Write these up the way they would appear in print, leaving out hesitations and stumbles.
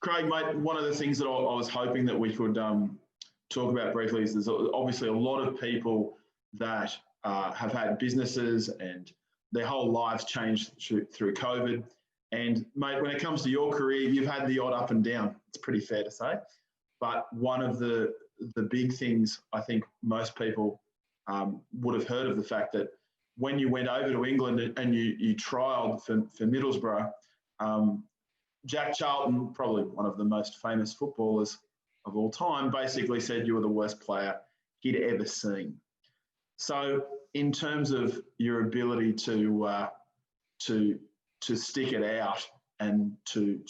Craig, mate, one of the things that I was hoping that we could talk about briefly is there's obviously a lot of people that have had businesses and their whole lives changed through COVID. And mate, when it comes to your career, you've had the odd up and down. It's pretty fair to say. But one of the big things I think most people would have heard of the fact that when you went over to England and you trialled for Middlesbrough, Jack Charlton, probably one of the most famous footballers of all time, basically said you were the worst player he'd ever seen. So in terms of your ability to stick it out and to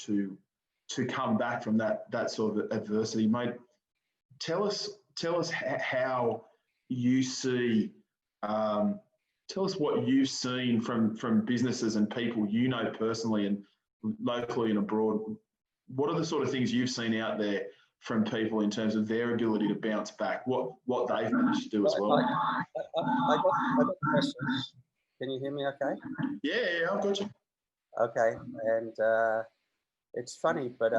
come back from that sort of adversity, mate, tell us how you see. Tell us what you've seen from businesses and people you know personally and locally and abroad. What are the sort of things you've seen out there from people in terms of their ability to bounce back? What they've managed to do as well? I got questions. Can you hear me okay? Yeah, I've got you. Okay, and it's funny, but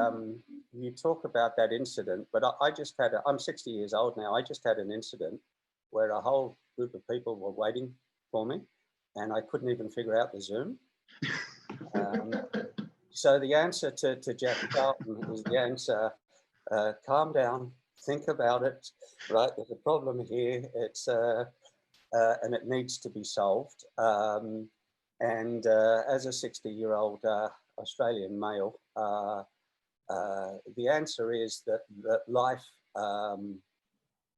you talk about that incident, but I just had, I'm 60 years old now, I just had an incident where a whole group of people were waiting for me and I couldn't even figure out the Zoom. So the answer to Jack Charlton is the answer, calm down, think about it, right? There's a problem here, it's and it needs to be solved. And as a 60-year-old Australian male, the answer is that life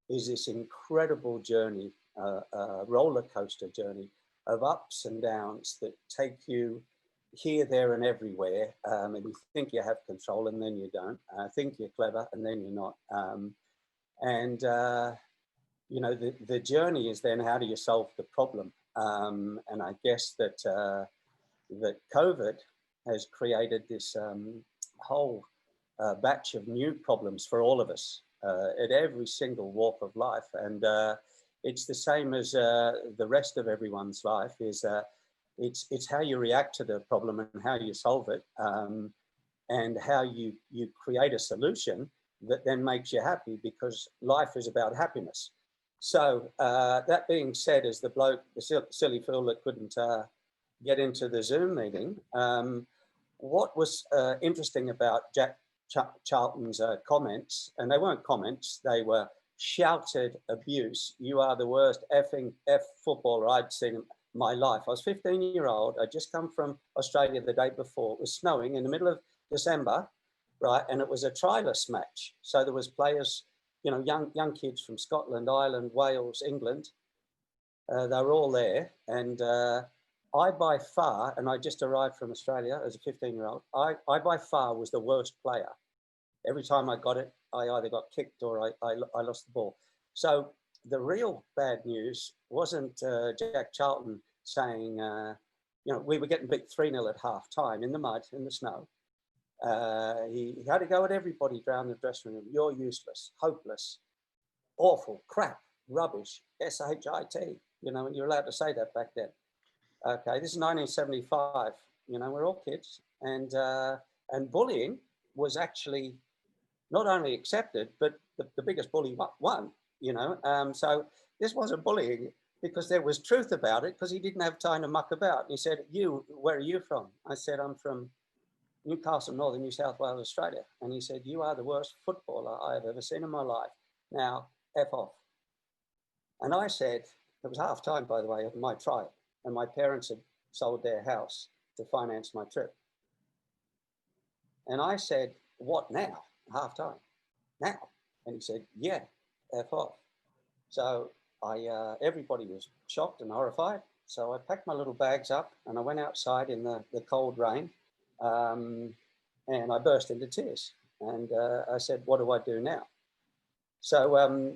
is this incredible journey, roller coaster journey of ups and downs that take you here, there, and everywhere. And you think you have control, and then you don't. Think you're clever, and then you're not. You know, the journey is then how do you solve the problem? And I guess that that COVID has created this whole batch of new problems for all of us at every single walk of life. And it's the same as the rest of everyone's life, is it's how you react to the problem and how you solve it, and how you create a solution that then makes you happy, because life is about happiness. So that being said, as the bloke, the silly fool that couldn't get into the Zoom meeting, what was interesting about Jack Charlton's comments, and they weren't comments, they were shouted abuse. You are the worst effing footballer I'd seen in my life. I was 15-year-old. I'd just come from Australia the day before. It was snowing in the middle of December, right? And it was a triless match. So there was players, you know, young kids from Scotland, Ireland, Wales, England. They were all there. And I by far, and I just arrived from Australia as a 15-year-old, I by far was the worst player. Every time I got it, I either got kicked or I lost the ball. So the real bad news wasn't Jack Charlton saying, you know, we were getting beat 3-0 at half time in the mud, in the snow. He had to go at everybody around the dressing room. You're useless, hopeless, awful, crap, rubbish, S-H-I-T, you know, and you're allowed to say that back then. Okay, this is 1975, you know, we're all kids. And bullying was actually not only accepted, but the biggest bully won, you know. So this wasn't bullying because there was truth about it, because he didn't have time to muck about. And he said, where are you from? I said, I'm from Newcastle, Northern New South Wales, Australia. And he said, you are the worst footballer I've ever seen in my life. Now, F off. And I said, it was half time, by the way, of my trial. And my parents had sold their house to finance my trip. And I said, what now? Half time, now? And he said, yeah, F off. So everybody was shocked and horrified. So I packed my little bags up and I went outside in the cold rain, and I burst into tears. And I said, what do I do now? So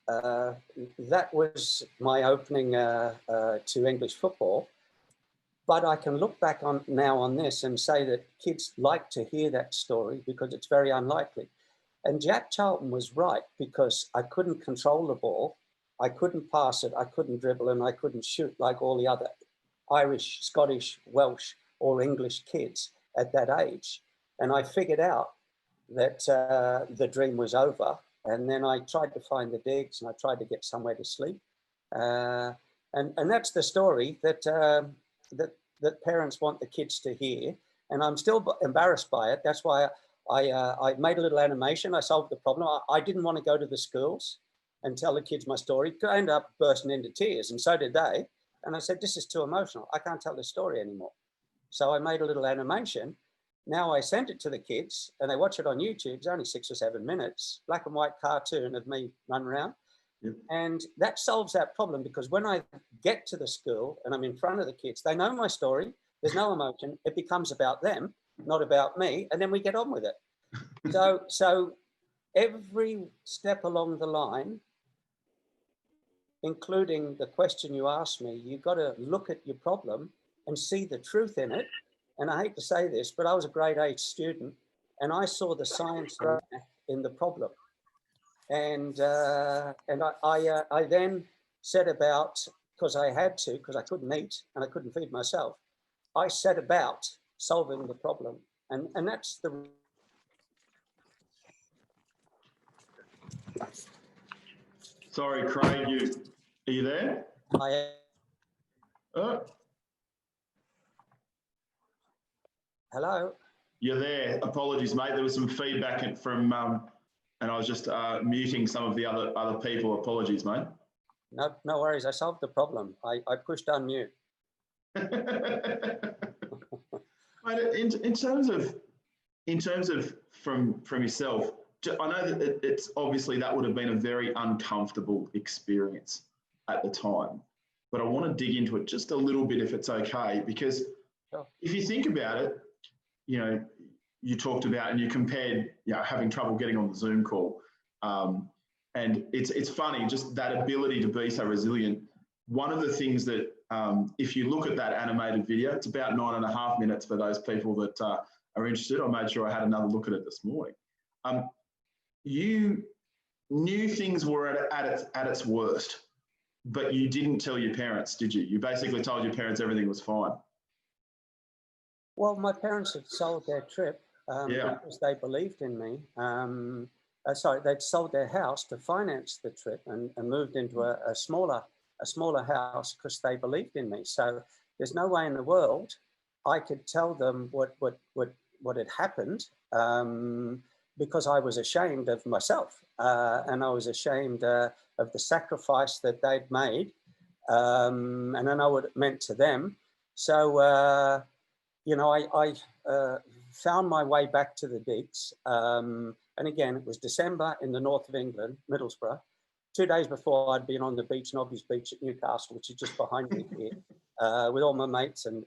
that was my opening to English football. But I can look back on now on this and say that kids like to hear that story because it's very unlikely. And Jack Charlton was right, because I couldn't control the ball. I couldn't pass it, I couldn't dribble, and I couldn't shoot like all the other Irish, Scottish, Welsh, or English kids at that age. And I figured out that the dream was over. And then I tried to find the digs, and I tried to get somewhere to sleep. And that's the story that, that parents want the kids to hear. And I'm still embarrassed by it. That's why I made a little animation. I solved the problem. I didn't want to go to the schools and tell the kids my story. I ended up bursting into tears, and so did they. And I said, this is too emotional. I can't tell this story anymore. So I made a little animation. Now I sent it to the kids, and they watch it on YouTube. It's only 6 or 7 minutes, black and white cartoon of me running around. Yep. And that solves that problem, because when I get to the school and I'm in front of the kids, they know my story. There's no emotion. It becomes about them, not about me. And then we get on with it. So every step along the line, including the question you asked me, you've got to look at your problem and see the truth in it. And I hate to say this, but I was a grade 8 student, and I saw the science in the problem. And I then set about, because I had to, because I couldn't eat and I couldn't feed myself, I set about solving the problem. And that's the... Sorry, Craig, are you there? I am. Hello? You're there. Apologies, mate. There was some feedback from, and I was just muting some of the other people. Apologies, mate. No worries. I solved the problem. I pushed unmute. Mate, in terms of from yourself, I know that it's obviously that would have been a very uncomfortable experience at the time, but I want to dig into it just a little bit, if it's okay, because if you think about it, you know, you talked about and you compared, you know, having trouble getting on the Zoom call. And it's funny, just that ability to be so resilient. One of the things that, if you look at that animated video, it's about 9.5 minutes for those people that are interested. I made sure I had another look at it this morning. You knew things were at its worst, but you didn't tell your parents, did you? You basically told your parents everything was fine. Well, my parents had sold their trip because they believed in me. Sorry, they'd sold their house to finance the trip and moved into a smaller house because they believed in me. So there's no way in the world I could tell them what had happened, because I was ashamed of myself, and I was ashamed of the sacrifice that they'd made, and I know what it meant to them. So you know, I found my way back to the digs. And again, it was December in the north of England, Middlesbrough. 2 days before, I'd been on the beach, Nobby's Beach at Newcastle, which is just behind me here, with all my mates and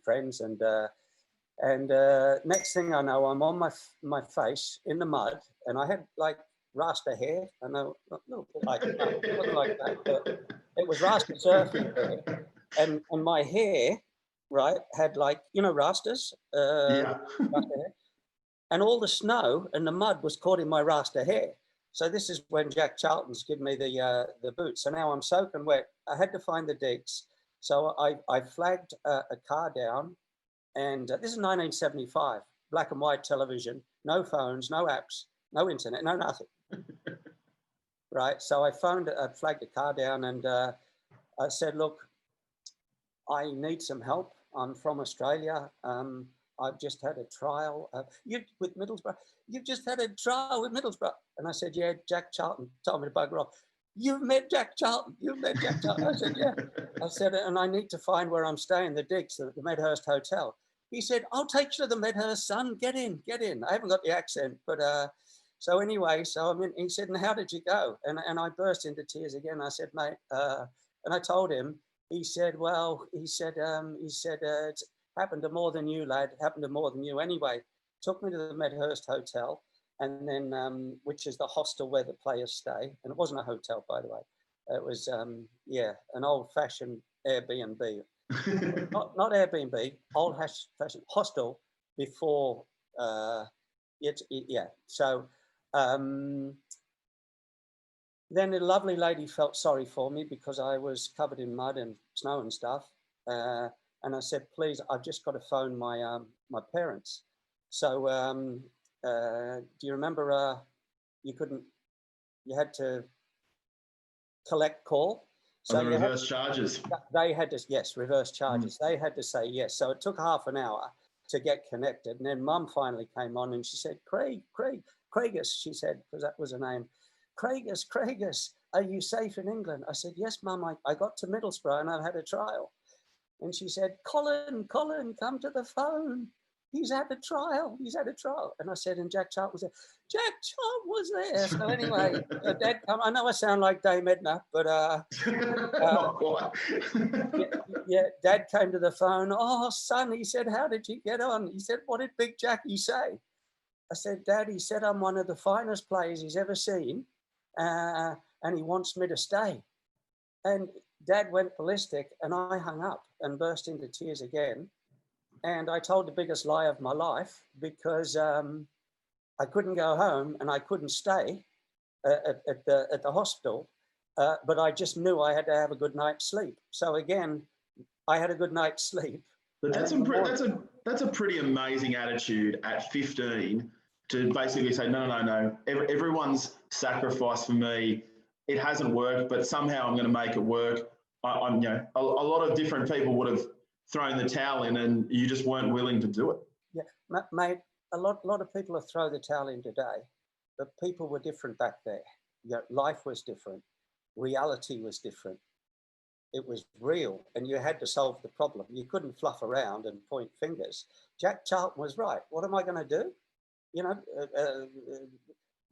friends. And next thing I know, I'm on my face in the mud, and I had like rasta hair. I know, a little bit like that, it wasn't like that, but it was rasta surfing hair. And my hair, right, had like, you know, rastas, rasta hair. And all the snow and the mud was caught in my rasta hair. So this is when Jack Charlton's given me the boots. So now I'm soaking wet. I had to find the digs. So I flagged a car down, and this is 1975, black and white television, no phones, no apps, no internet, no nothing. Right, so I flagged a car down, and I said, look, I need some help. I'm from Australia. I've just had a trial with Middlesbrough. You've just had a trial with Middlesbrough. And I said, yeah, Jack Charlton told me to bugger off. You've met Jack Charlton. You've met Jack Charlton. I said, yeah. I said, and I need to find where I'm staying, the digs, the Medhurst Hotel. He said, I'll take you to the Medhurst, son. Get in, get in. I haven't got the accent, but so anyway, so I mean, he said, and how did you go? And I burst into tears again. I said, mate, and I told him. He said, well, it's happened to more than you, lad. It happened to more than you. Anyway, took me to the Medhurst Hotel, and then, which is the hostel where the players stay. And it wasn't a hotel, by the way. It was, yeah, an old-fashioned Airbnb. not Airbnb, old-fashioned hostel before, yeah. So then a lovely lady felt sorry for me because I was covered in mud and snow and stuff. And I said, please, I've just got to phone my my parents. So do you remember you had to collect call? So the reverse charges. They had to, yes, reverse charges. They had to say yes. So it took half an hour to get connected. And then Mum finally came on and she said, Craigus, she said, because that was her name. Craigus, are you safe in England? I said, yes, Mum, I got to Middlesbrough and I've had a trial. And she said, Colin, come to the phone. He's had a trial. And I said, and Jack Charlton was there. Jack Charlton was there. So anyway, Dad come. I know I sound like Dame Edna, but not quite. yeah, Dad came to the phone. Oh, son, he said, how did you get on? He said, what did Big Jackie say? I said, Dad, he said I'm one of the finest players he's ever seen, and he wants me to stay. And Dad went ballistic, and I hung up and burst into tears again. And I told the biggest lie of my life because I couldn't go home and I couldn't stay at the hospital, but I just knew I had to have a good night's sleep. So again, I had a good night's sleep. But that's a pretty amazing attitude at 15 to basically say, no. Everyone's sacrificed for me. It hasn't worked, but somehow I'm going to make it work. I'm a lot of different people would have thrown the towel in, and you just weren't willing to do it. Yeah, mate. A lot of people have thrown the towel in today, but people were different back there. Life was different. Reality was different. It was real, and you had to solve the problem. You couldn't fluff around and point fingers. Jack Charlton was right. What am I going to do?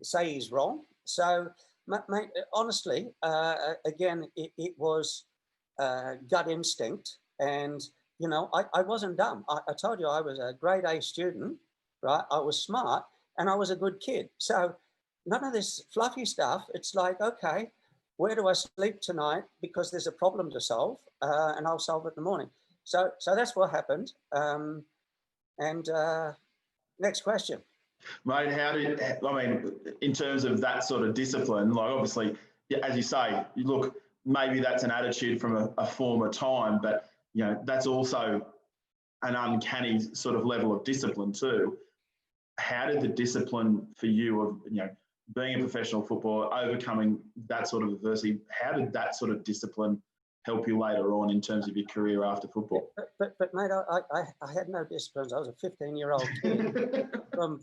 Say he's wrong. So, mate, honestly, again, it was gut instinct. And, I wasn't dumb. I told you I was a grade A student, right? I was smart and I was a good kid. So none of this fluffy stuff. It's like, okay, where do I sleep tonight? Because there's a problem to solve, and I'll solve it in the morning. So that's what happened. Next question. Mate, in terms of that sort of discipline, like obviously, as you say, look, maybe that's an attitude from a former time, but that's also an uncanny sort of level of discipline too. How did the discipline for you of being a professional footballer, overcoming that sort of adversity, how did that sort of discipline help you later on in terms of your career after football? But mate, I had no disciplines. I was a 15-year-old kid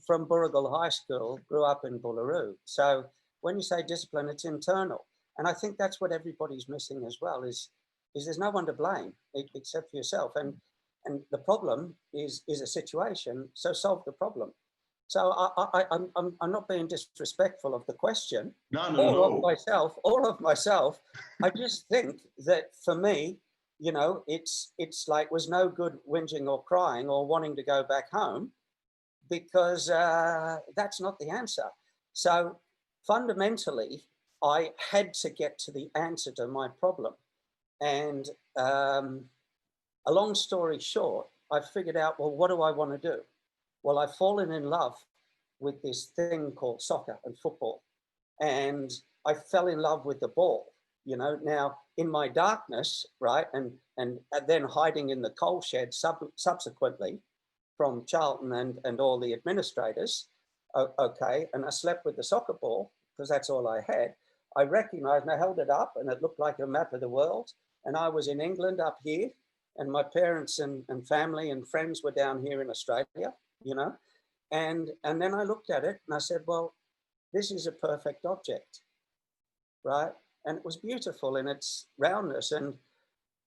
from Burrigal High School, grew up in Bullaroo. So when you say discipline, it's internal. And I think that's what everybody's missing as well, is there's no one to blame except for yourself. And the problem is a situation, so solve the problem. So I'm not being disrespectful of the question or of myself. I just think that for me, it's like was no good whinging or crying or wanting to go back home, because that's not the answer. So fundamentally, I had to get to the answer to my problem. And a long story short, I figured out, well, what do I want to do? Well, I've fallen in love with this thing called soccer and football. And I fell in love with the ball, Now, in my darkness, right, and then hiding in the coal shed subsequently from Charlton and all the administrators, okay, and I slept with the soccer ball because that's all I had. I recognized, and I held it up, and it looked like a map of the world. And I was in England up here, and my parents and family and friends were down here in Australia, And then I looked at it and I said, well, this is a perfect object, right? And it was beautiful in its roundness. And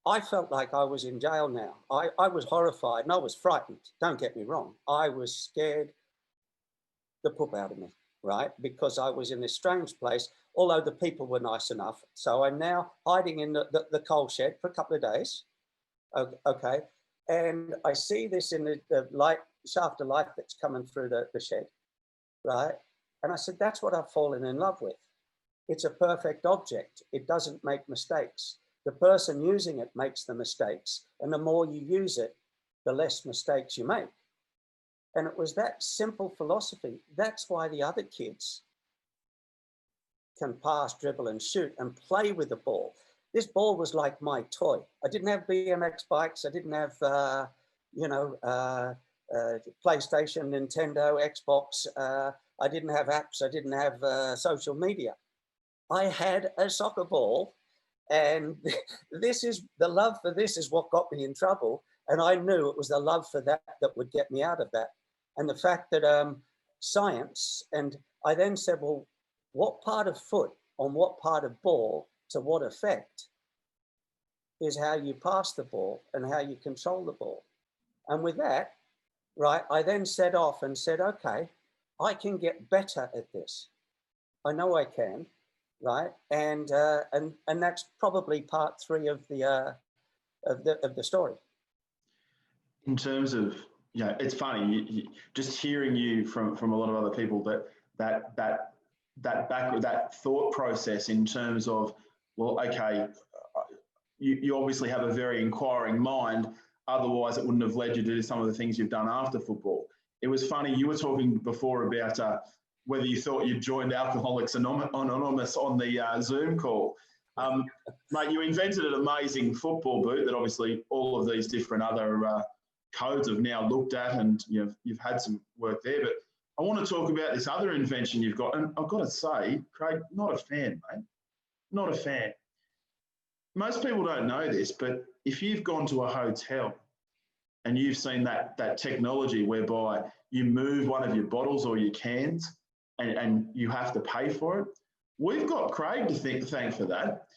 I felt like I was in jail now. I was horrified and I was frightened. Don't get me wrong. I was scared the poop out of me, right? Because I was in this strange place, although the people were nice enough. So I'm now hiding in the coal shed for a couple of days. Okay. And I see this in the light, shaft of light that's coming through the shed, right? And I said, that's what I've fallen in love with. It's a perfect object. It doesn't make mistakes. The person using it makes the mistakes. And the more you use it, the less mistakes you make. And it was that simple philosophy. That's why the other kids can pass, dribble and shoot and play with the ball. This ball was like my toy. I didn't have BMX bikes. I didn't have, PlayStation, Nintendo, Xbox. I didn't have apps. I didn't have social media. I had a soccer ball, and this is the love for this is what got me in trouble. And I knew it was the love for that that would get me out of that. And the fact that science, and I then said, well, what part of foot on what part of ball to what effect is how you pass the ball and how you control the ball. And with that, right, I then set off and said, okay, I can get better at this. I know I can, right? And that's probably part 3 of the story. In terms of, you know, it's funny, just hearing you from a lot of other people, that thought process in terms of, well, okay, you obviously have a very inquiring mind, otherwise it wouldn't have led you to do some of the things you've done after football. It was funny, you were talking before about whether you thought you'd joined Alcoholics Anonymous on the Zoom call. Mate, you invented an amazing football boot that obviously all of these different other codes have now looked at, and you've had some work there. But I want to talk about this other invention you've got. And I've got to say, Craig, not a fan, mate. Not a fan. Most people don't know this, but if you've gone to a hotel and you've seen that technology whereby you move one of your bottles or your cans and you have to pay for it, we've got Craig to thank for that.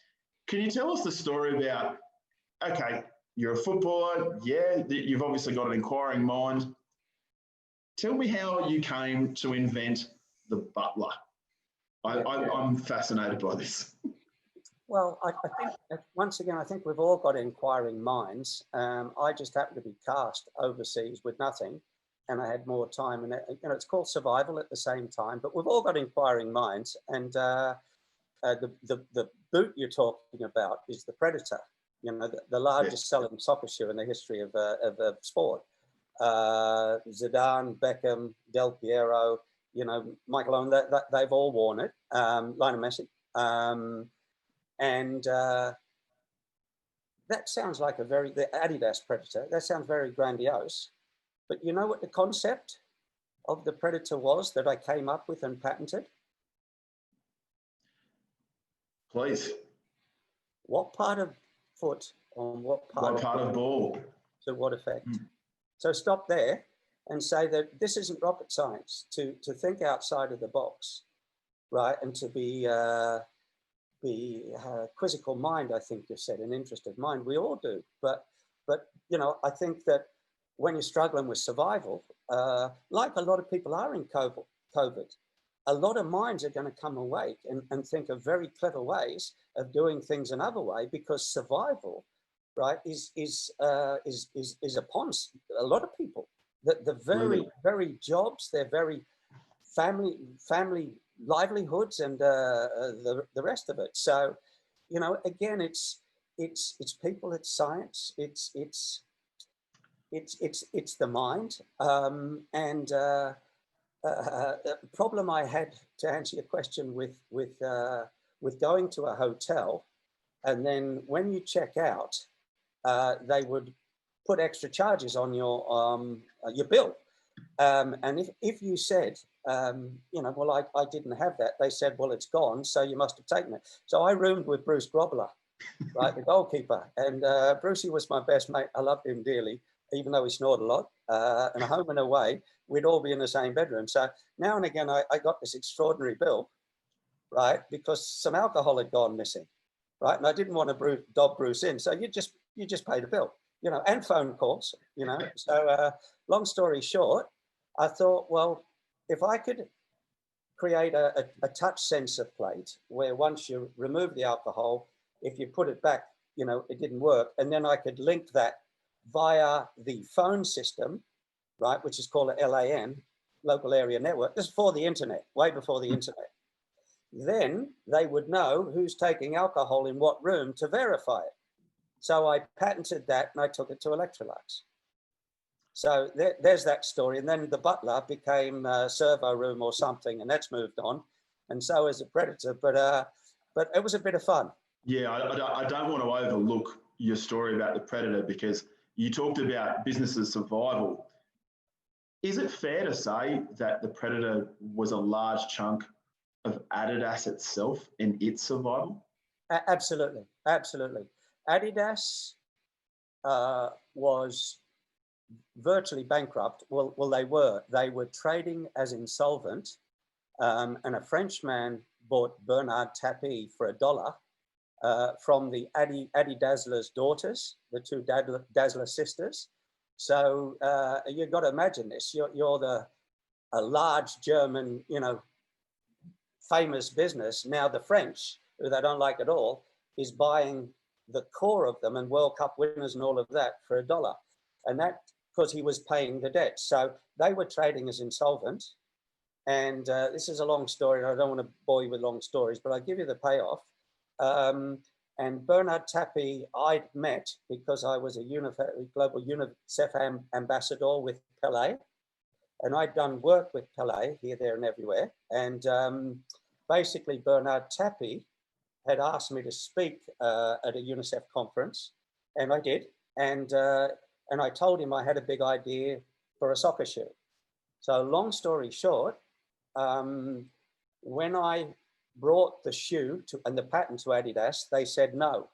Can you tell us the story about, okay, you're a footballer, yeah, you've obviously got an inquiring mind. Tell me how you came to invent the butler. I'm fascinated by this. Well, I think, once again, I think we've all got inquiring minds. I just happened to be cast overseas with nothing, and I had more time. And it's called survival at the same time. But we've all got inquiring minds. And the boot you're talking about is the Predator. The largest selling soccer shoe in the history of sport. Zidane, Beckham, Del Piero, Michael Owen, they've all worn it. Lionel Messi. And that sounds like the Adidas Predator, that sounds very grandiose. But you know what the concept of the Predator was that I came up with and patented? Please. What part of foot on what part of ball? To what effect? So stop there and say that this isn't rocket science, to think outside of the box, right? And to be quizzical mind, I think you said, an interested mind. We all do. But I think that when you're struggling with survival, like a lot of people are in COVID, a lot of minds are going to come awake and think of very clever ways of doing things another way, because survival, right, is upon a lot of people. The very jobs, their very family livelihoods, and the rest of it. So, again, it's people, it's science, it's the mind, and the problem I had, to answer your question, with going to a hotel, and then when you check out, they would put extra charges on your bill. And if you said, well, I didn't have that, they said, well, it's gone, so you must have taken it. So I roomed with Bruce Grobbler, right, the goalkeeper. And Brucey was my best mate. I loved him dearly, even though he snored a lot. And home and away, we'd all be in the same bedroom. So now and again, I got this extraordinary bill, right, because some alcohol had gone missing, right? And I didn't want to dob Bruce in. So you just pay the bill, and phone calls, So long story short, I thought, well, if I could create a touch sensor plate where once you remove the alcohol, if you put it back, it didn't work. And then I could link that via the phone system, right, which is called a LAN, local area network. This is before the internet, way before the internet. Then they would know who's taking alcohol in what room to verify it. So I patented that and I took it to Electrolux. So there's that story. And then the butler became a servo room or something, and that's moved on. And so is the Predator, but it was a bit of fun. Yeah, I don't want to overlook your story about the Predator, because you talked about business's survival. Is it fair to say that the Predator was a large chunk of Adidas itself in its survival? Absolutely, absolutely. Adidas was virtually bankrupt. Well, they were. They were trading as insolvent, and a Frenchman bought Bernard Tapie for $1 from the Adi Dassler's daughters, the two Dassler sisters. So you've got to imagine this. You're a large German, famous business. Now the French, who they don't like at all, is buying the core of them and World Cup winners and all of that for $1. And that because he was paying the debt. So they were trading as insolvent. And this is a long story. I don't want to bore you with long stories, but I'll give you the payoff. And Bernard Tapie, I'd met because I was a global UNICEF ambassador with Pelé. And I'd done work with Pelé here, there, and everywhere. And basically, Bernard Tapie had asked me to speak at a UNICEF conference, and I did. And I told him I had a big idea for a soccer shoe. So long story short, when I brought the shoe and the patent to Adidas, they said, no,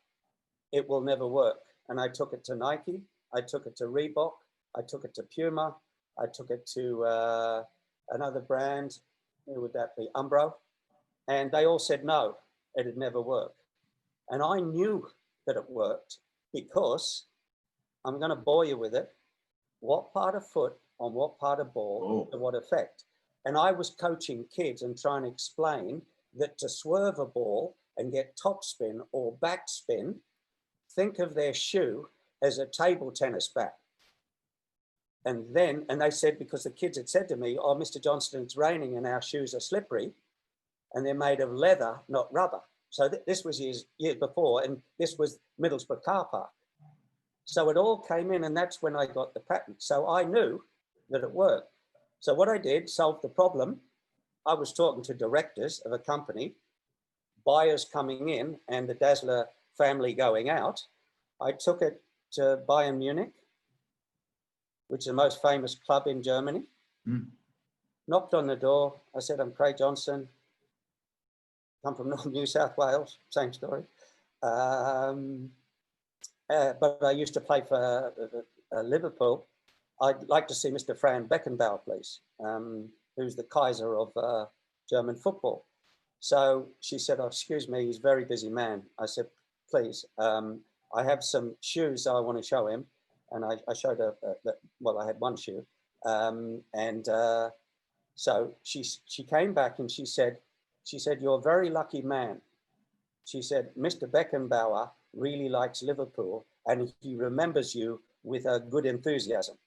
it will never work. And I took it to Nike, I took it to Reebok, I took it to Puma, I took it to another brand, who would that be, Umbro? And they all said, no, it'd never work. And I knew that it worked because, I'm gonna bore you with it, what part of foot on what part of ball to what effect. And I was coaching kids and trying to explain that to swerve a ball and get topspin or backspin, think of their shoe as a table tennis bat. And they said, because the kids had said to me, oh, Mr. Johnston, it's raining and our shoes are slippery and they're made of leather, not rubber. So this was years before, and this was Middlesbrough car park. So it all came in, and that's when I got the patent. So I knew that it worked. So what I did, solved the problem. I was talking to directors of a company, buyers coming in, and the Dassler family going out. I took it to Bayern Munich, which is the most famous club in Germany. Knocked on the door. I said, I'm Craig Johnston, come from North New South Wales, same story. But I used to play for Liverpool. I'd like to see Mr. Fran Beckenbauer, please, who's the Kaiser of German football. So she said, oh, excuse me, he's a very busy man. I said, please, I have some shoes I want to show him. And I showed her, well, I had one shoe. So she came back and she said, you're a very lucky man. She said, Mr. Beckenbauer really likes Liverpool and he remembers you with a good enthusiasm.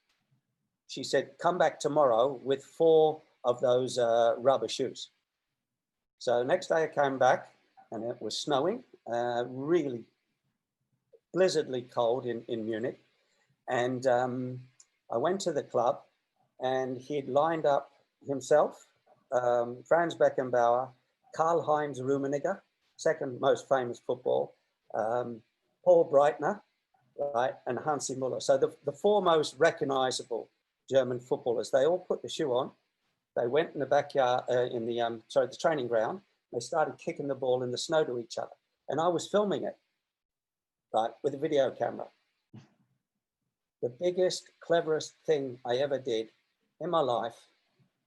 She said, come back tomorrow with 4 of those rubber shoes. So next day I came back and it was snowing, really blizzardly cold in Munich. And I went to the club and he'd lined up himself, Franz Beckenbauer, Karl-Heinz Rummenigge, second most famous football, Paul Breitner, right, and Hansi Müller. So the 4 most recognizable German footballers, they all put the shoe on. They went in the backyard, the training ground. They started kicking the ball in the snow to each other. And I was filming it, right, with a video camera. The biggest, cleverest thing I ever did in my life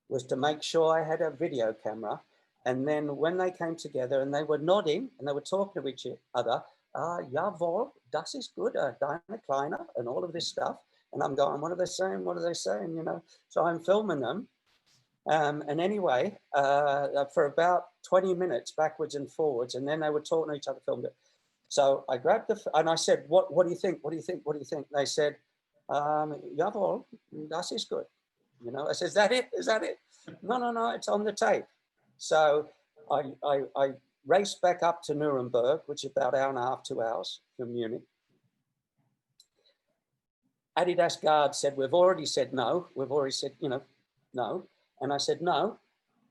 was to make sure I had a video camera. And then when they came together and they were nodding and they were talking to each other, jawohl, das ist gut, deine Kleine, and all of this stuff. And I'm going, what are they saying? What are they saying? You know, so I'm filming them. And anyway, for about 20 minutes backwards and forwards, and then they were talking to each other, filmed it. So I grabbed and I said, what do you think? What do you think? What do you think? They said, jawohl, das ist gut. You know, I said, is that it? Is that it? No, it's on the tape. So I raced back up to Nuremberg, which is about 1.5 hours, 2 hours from Munich. Adidas guard said, we've already said no. We've already said, no. And I said, no,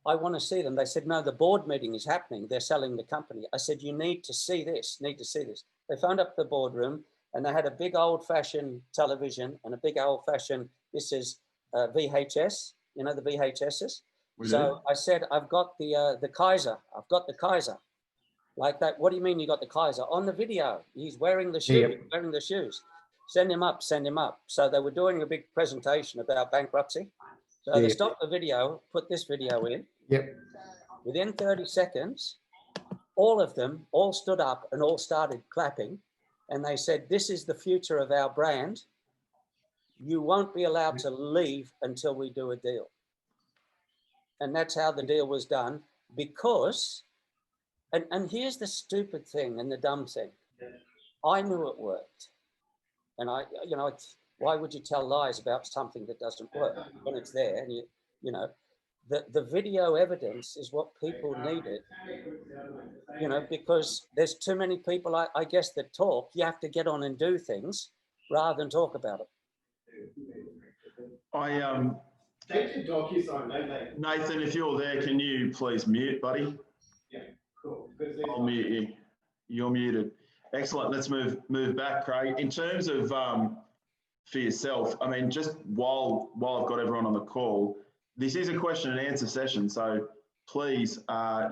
I want to see them. They said, no, the board meeting is happening. They're selling the company. I said, you need to see this, They phoned up the boardroom and they had a big old fashioned television and a big old fashioned, this is VHS, you know, the VHSs. We So do. I said, I've got the Kaiser. I've got the Kaiser. Like that. What do you mean you got the Kaiser? On the video, he's wearing the shoes, Yep. wearing the shoes. Send him up, send him up. So they were doing a big presentation about bankruptcy. So they stopped the video, put this video in. Yep. Within 30 seconds, all of them all stood up and all started clapping. And they said, this is the future of our brand. You won't be allowed to leave until we do a deal. And that's how the deal was done, because, and here's the stupid thing and the dumb thing. I knew it worked. And you know, why would you tell lies about something that doesn't work when it's there? And you know, the video evidence is what people needed, you know, because there's too many people, I guess, that talk. You have to get on and do things rather than talk about it. Nathan, if you're there, can you please mute, buddy? Yeah, cool. I'll mute you. You're muted. Excellent. Let's move back, Craig. In terms of for yourself, I mean, just while I've got everyone on the call, this is a question and answer session. So please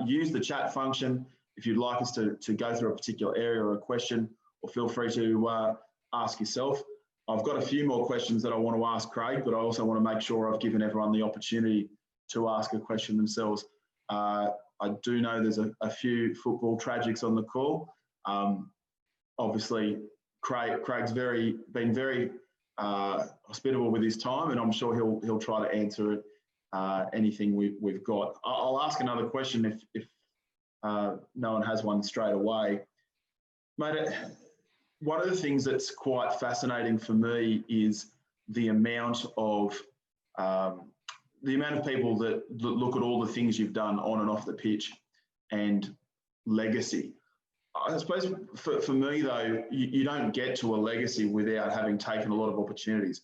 use the chat function if you'd like us to go through a particular area or a question, or feel free to ask yourself. I've got a few more questions that I want to ask Craig, but I also want to make sure I've given everyone the opportunity to ask a question themselves. I do know there's a few football tragics on the call. Obviously, Craig's been very hospitable with his time, and I'm sure he'll try to answer it. Anything we've got. I'll ask another question if no one has one straight away. Mate, one of the things that's quite fascinating for me is the amount of people that look at all the things you've done on and off the pitch and legacy. I suppose for me, though, you don't get to a legacy without having taken a lot of opportunities.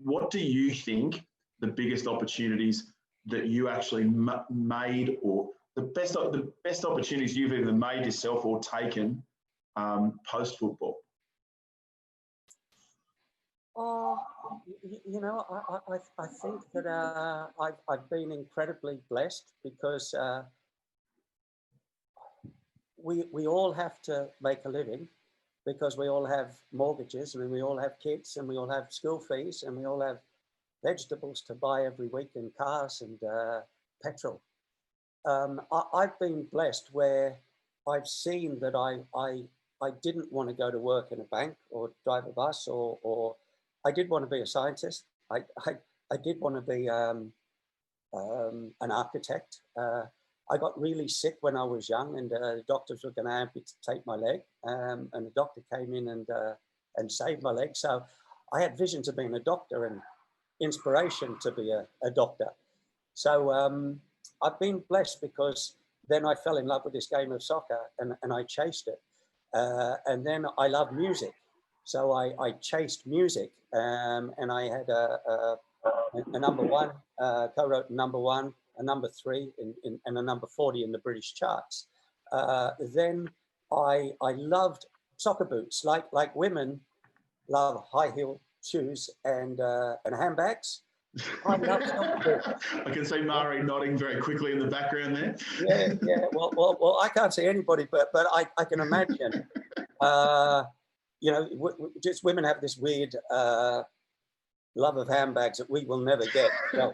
What do you think the biggest opportunities that you actually made, or the best opportunities you've either made yourself or taken post-football? You know, I think that I've been incredibly blessed, because we all have to make a living, because we all have mortgages, and we all have kids, and we all have school fees, and we all have vegetables to buy every week, and cars, and petrol. I've been blessed where I've seen that I didn't want to go to work in a bank or drive a bus, or I did want to be a scientist. I did want to be an architect. I got really sick when I was young, and the doctors were going to amputate my leg, and the doctor came in and saved my leg. So I had visions of being a doctor and inspiration to be a doctor. So I've been blessed, because then I fell in love with this game of soccer, and I chased it. And then I love music. So I chased music, and I had a number one, co-wrote number one, a number 3, and a number 40 in the British charts. Then I loved soccer boots, like women love high heel shoes and handbags. I love soccer boots. I can see Mari nodding very quickly in the background there. Yeah. Well, I can't see anybody, but I can imagine. You know, just women have this weird love of handbags that we will never get. Well,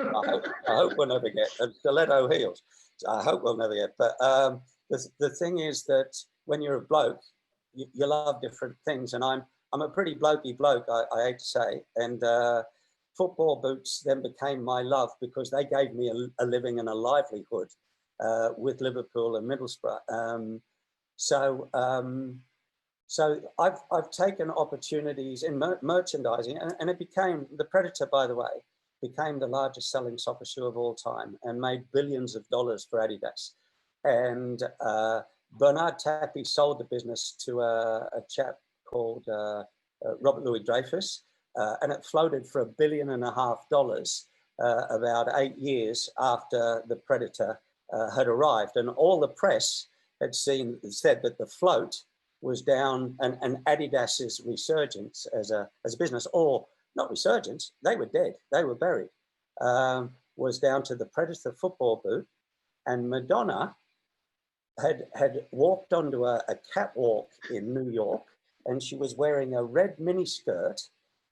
I hope we'll never get. And stiletto heels, I hope we'll never get. But the thing is that when you're a bloke, you love different things, and I'm a pretty blokey bloke, I hate to say, and football boots then became my love, because they gave me a living and a livelihood with Liverpool and Middlesbrough. So I've taken opportunities in merchandising, and it became, the Predator, by the way, became the largest selling soccer shoe of all time, and made billions of dollars for Adidas. And Bernard Tapie sold the business to a chap called Robert Louis Dreyfus, and it floated for $1.5 billion about 8 years after the Predator had arrived. And all the press had said that the float was down, and Adidas's resurgence as a business, or not resurgence, they were dead, they were buried. was down to the Predator football boot, and Madonna had walked onto a catwalk in New York, and she was wearing a red miniskirt,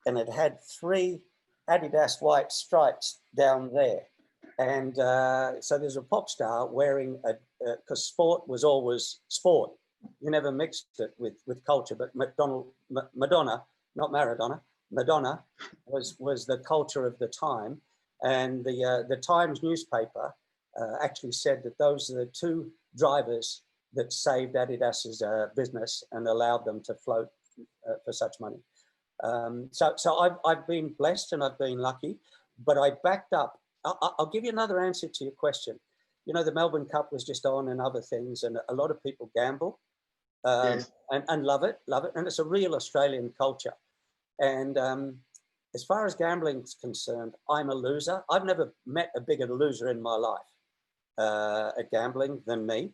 and it had 3 Adidas white stripes down there. And so there's a pop star wearing because sport was always sport. You never mixed it with culture, but Madonna, not Maradona, Madonna was the culture of the time. And the Times newspaper actually said that those are the 2 drivers that saved Adidas's business and allowed them to float for such money. So I've been blessed and I've been lucky, but I backed up. I'll give you another answer to your question. You know, the Melbourne Cup was just on and other things, and a lot of people gamble Yes. and love it. And it's a real Australian culture. And as far as gambling is concerned, I'm a loser. I've never met a bigger loser in my life at gambling than me,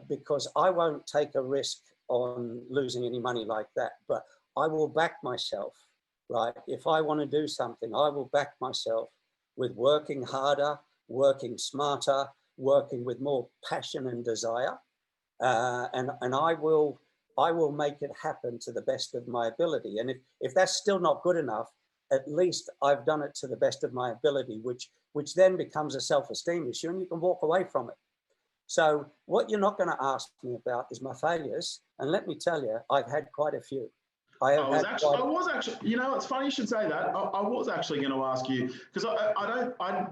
because I won't take a risk on losing any money like that, but I will back myself, right? If I want to do something, I will back myself with working harder, working smarter, working with more passion and desire. And I will make it happen to the best of my ability. And if that's still not good enough, at least I've done it to the best of my ability, which then becomes a self-esteem issue, and you can walk away from it. So what you're not going to ask me about is my failures. And let me tell you, I've had quite a few. I was actually, you know, it's funny you should say that. I was actually going to ask you, because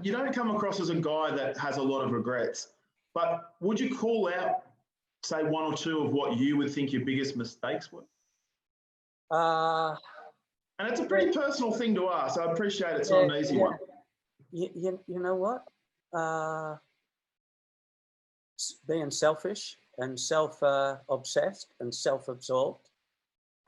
you don't come across as a guy that has a lot of regrets, but would you call out, say, 1 or 2 of what you would think your biggest mistakes were? And it's a pretty personal thing to ask. I appreciate it's not an easy one. You know what? Being selfish and self-obsessed and self-absorbed.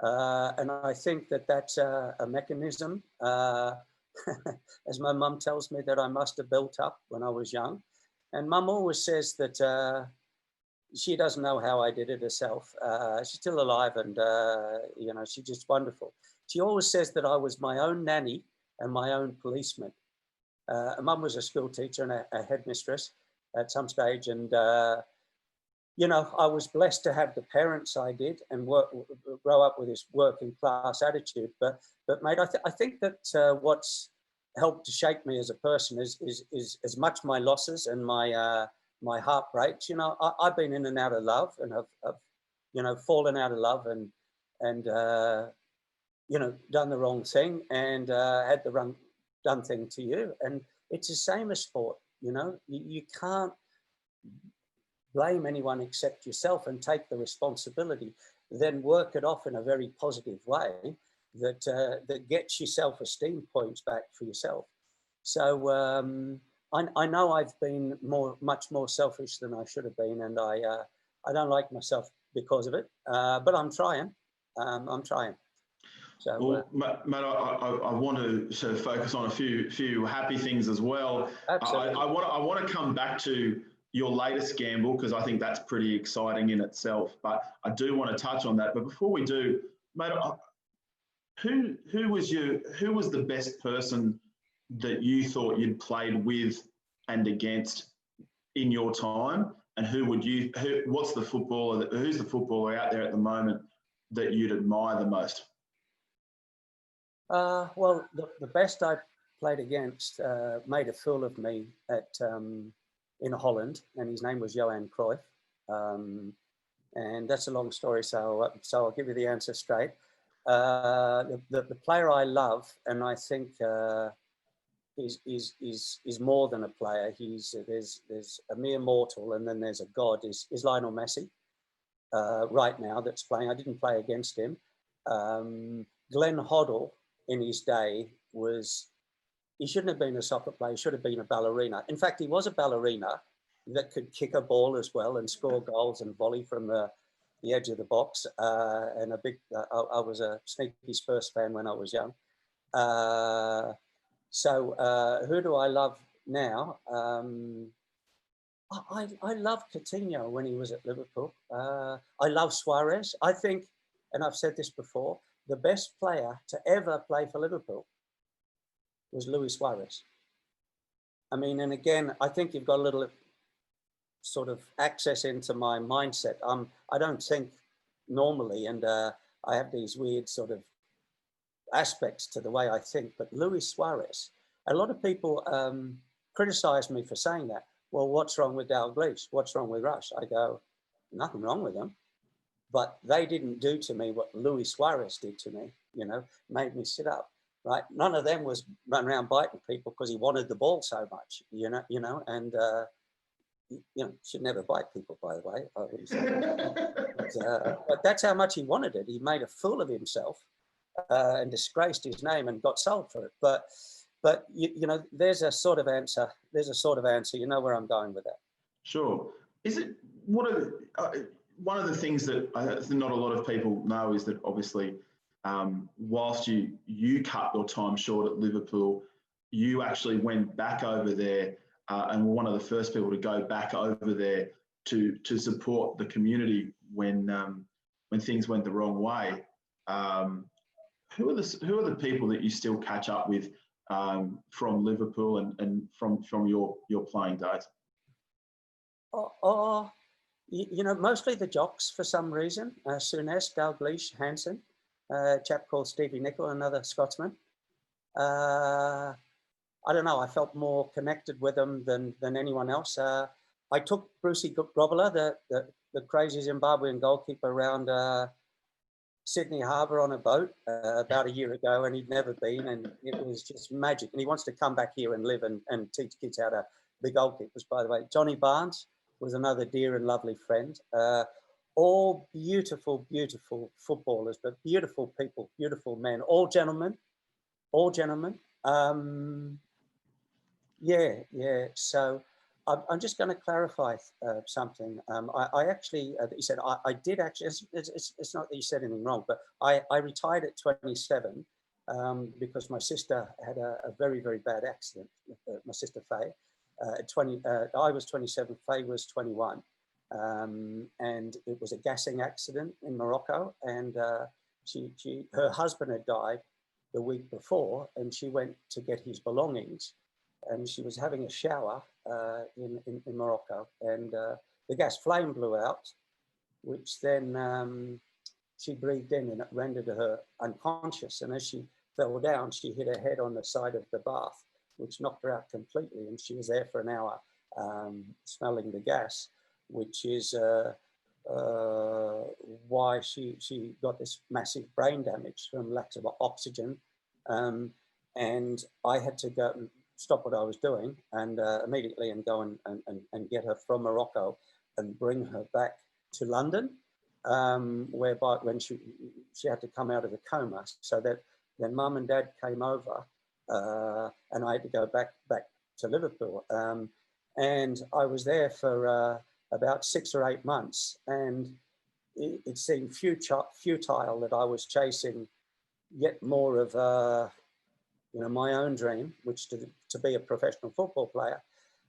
And I think that that's a mechanism, as my mum tells me, that I must have built up when I was young. And mum always says that she doesn't know how I did it herself. She's still alive, and you know, she's just wonderful. She always says that I was my own nanny and my own policeman. Mum was a school teacher and a headmistress at some stage, and you know, I was blessed to have the parents I did and grow up with this working class attitude. But mate, I think that what's helped to shape me as a person is as much my losses and my my heartbreaks. You know, I've been in and out of love, and have you know, fallen out of love, and you know, done the wrong thing, and had the done thing to you. And it's the same as sport. You know, you can't blame anyone except yourself, and take the responsibility, then work it off in a very positive way that that gets your self-esteem points back for yourself. So I know I've been much more selfish than I should have been, and I don't like myself because of it, but I'm trying. I'm trying. So, well, Matt, I want to sort of focus on a few happy things as well. Absolutely. I want to come back to your latest gamble, because I think that's pretty exciting in itself. But I do want to touch on that. But before we do, mate, who was the best person that you thought you'd played with and against in your time? And who's the footballer out there at the moment that you'd admire the most? Well, the best I played against made a fool of me in Holland, and his name was Johan Cruyff. And that's a long story, so I'll give you the answer straight. The player I love, and I think is more than a player. There's a mere mortal, and then there's a god. Is Lionel Messi right now that's playing? I didn't play against him. Glenn Hoddle in his day he shouldn't have been a soccer player. He should have been a ballerina. In fact, he was a ballerina that could kick a ball as well and score goals and volley from the edge of the box. And I was a sneaky Spurs fan when I was young. So who do I love now? I love Coutinho when he was at Liverpool. I love Suarez. I think, and I've said this before, the best player to ever play for Liverpool was Luis Suarez. I mean, and again, I think you've got a little sort of access into my mindset. I don't think normally, and I have these weird sort of aspects to the way I think, but Luis Suarez, a lot of people criticize me for saying that. Well, what's wrong with Dalglish? What's wrong with Rush? I go, nothing wrong with them, but they didn't do to me what Luis Suarez did to me, you know, made me sit up, right? None of them was run around biting people because he wanted the ball so much, you know, and, you know, should never bite people, by the way. But that's how much he wanted it. He made a fool of himself and disgraced his name and got sold for it. But you know, there's a sort of answer. There's a sort of answer. You know where I'm going with that. Sure. Is it one of the things that not a lot of people know is that obviously, whilst you cut your time short at Liverpool, you actually went back over there and were one of the first people to go back over there to support the community when things went the wrong way. Who are the people that you still catch up with from Liverpool and from your playing days? You know, mostly the jocks for some reason. Souness, Dalglish, Hansen, a chap called Stevie Nicol, another Scotsman. I don't know, I felt more connected with them than anyone else. I took Brucey Grobbler, the crazy Zimbabwean goalkeeper, around Sydney Harbour on a boat about a year ago, and he'd never been, and it was just magic. And he wants to come back here and live and teach kids how to be goalkeepers, by the way. Johnny Barnes was another dear and lovely friend. All beautiful, beautiful footballers, but beautiful people, beautiful men, all gentlemen, all gentlemen. Yeah. So I'm just going to clarify something. I actually, you said, I did actually, it's not that you said anything wrong, but I retired at 27 because my sister had a very, very bad accident. My sister Faye, at 20, I was 27, Faye was 21. And it was a gassing accident in Morocco. And her husband had died the week before, and she went to get his belongings. And she was having a shower in Morocco, and the gas flame blew out, which then she breathed in, and it rendered her unconscious. And as she fell down, she hit her head on the side of the bath, which knocked her out completely. And she was there for an hour smelling the gas, which is why she got this massive brain damage from lack of oxygen. And I had to go stop what I was doing and immediately and go and get her from Morocco and bring her back to London, whereby when she had to come out of the coma. So that then Mum and Dad came over and I had to go back to Liverpool. And I was there for about 6 or 8 months, and it seemed futile that I was chasing yet more of my own dream, which to be a professional football player,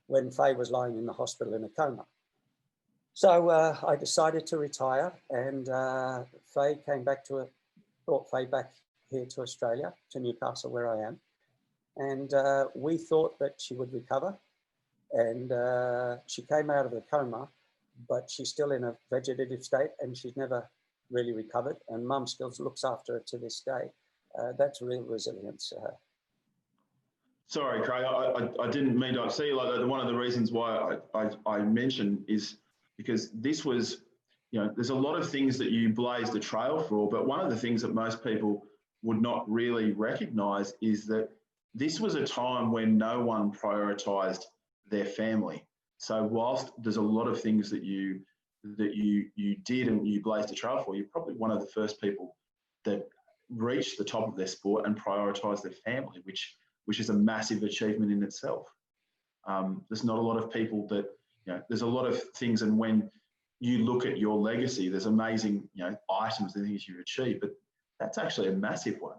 when Faye was lying in the hospital in a coma. So I decided to retire, and Faye brought Faye back here to Australia, to Newcastle, where I am. And we thought that she would recover, and she came out of the coma, but she's still in a vegetative state, and she's never really recovered. And Mum still looks after her to this day. That's real resilience. Sorry, Craig, I didn't mean to see like that. One of the reasons why I mentioned is because this was, there's a lot of things that you blazed a trail for, but one of the things that most people would not really recognise is that this was a time when no one prioritised their family. So whilst there's a lot of things that you did and you blazed a trail for, you're probably one of the first people that reached the top of their sport and prioritised their family, which is a massive achievement in itself. There's not a lot of people that, there's a lot of things, and when you look at your legacy, there's amazing, items and things you've achieved, but that's actually a massive one.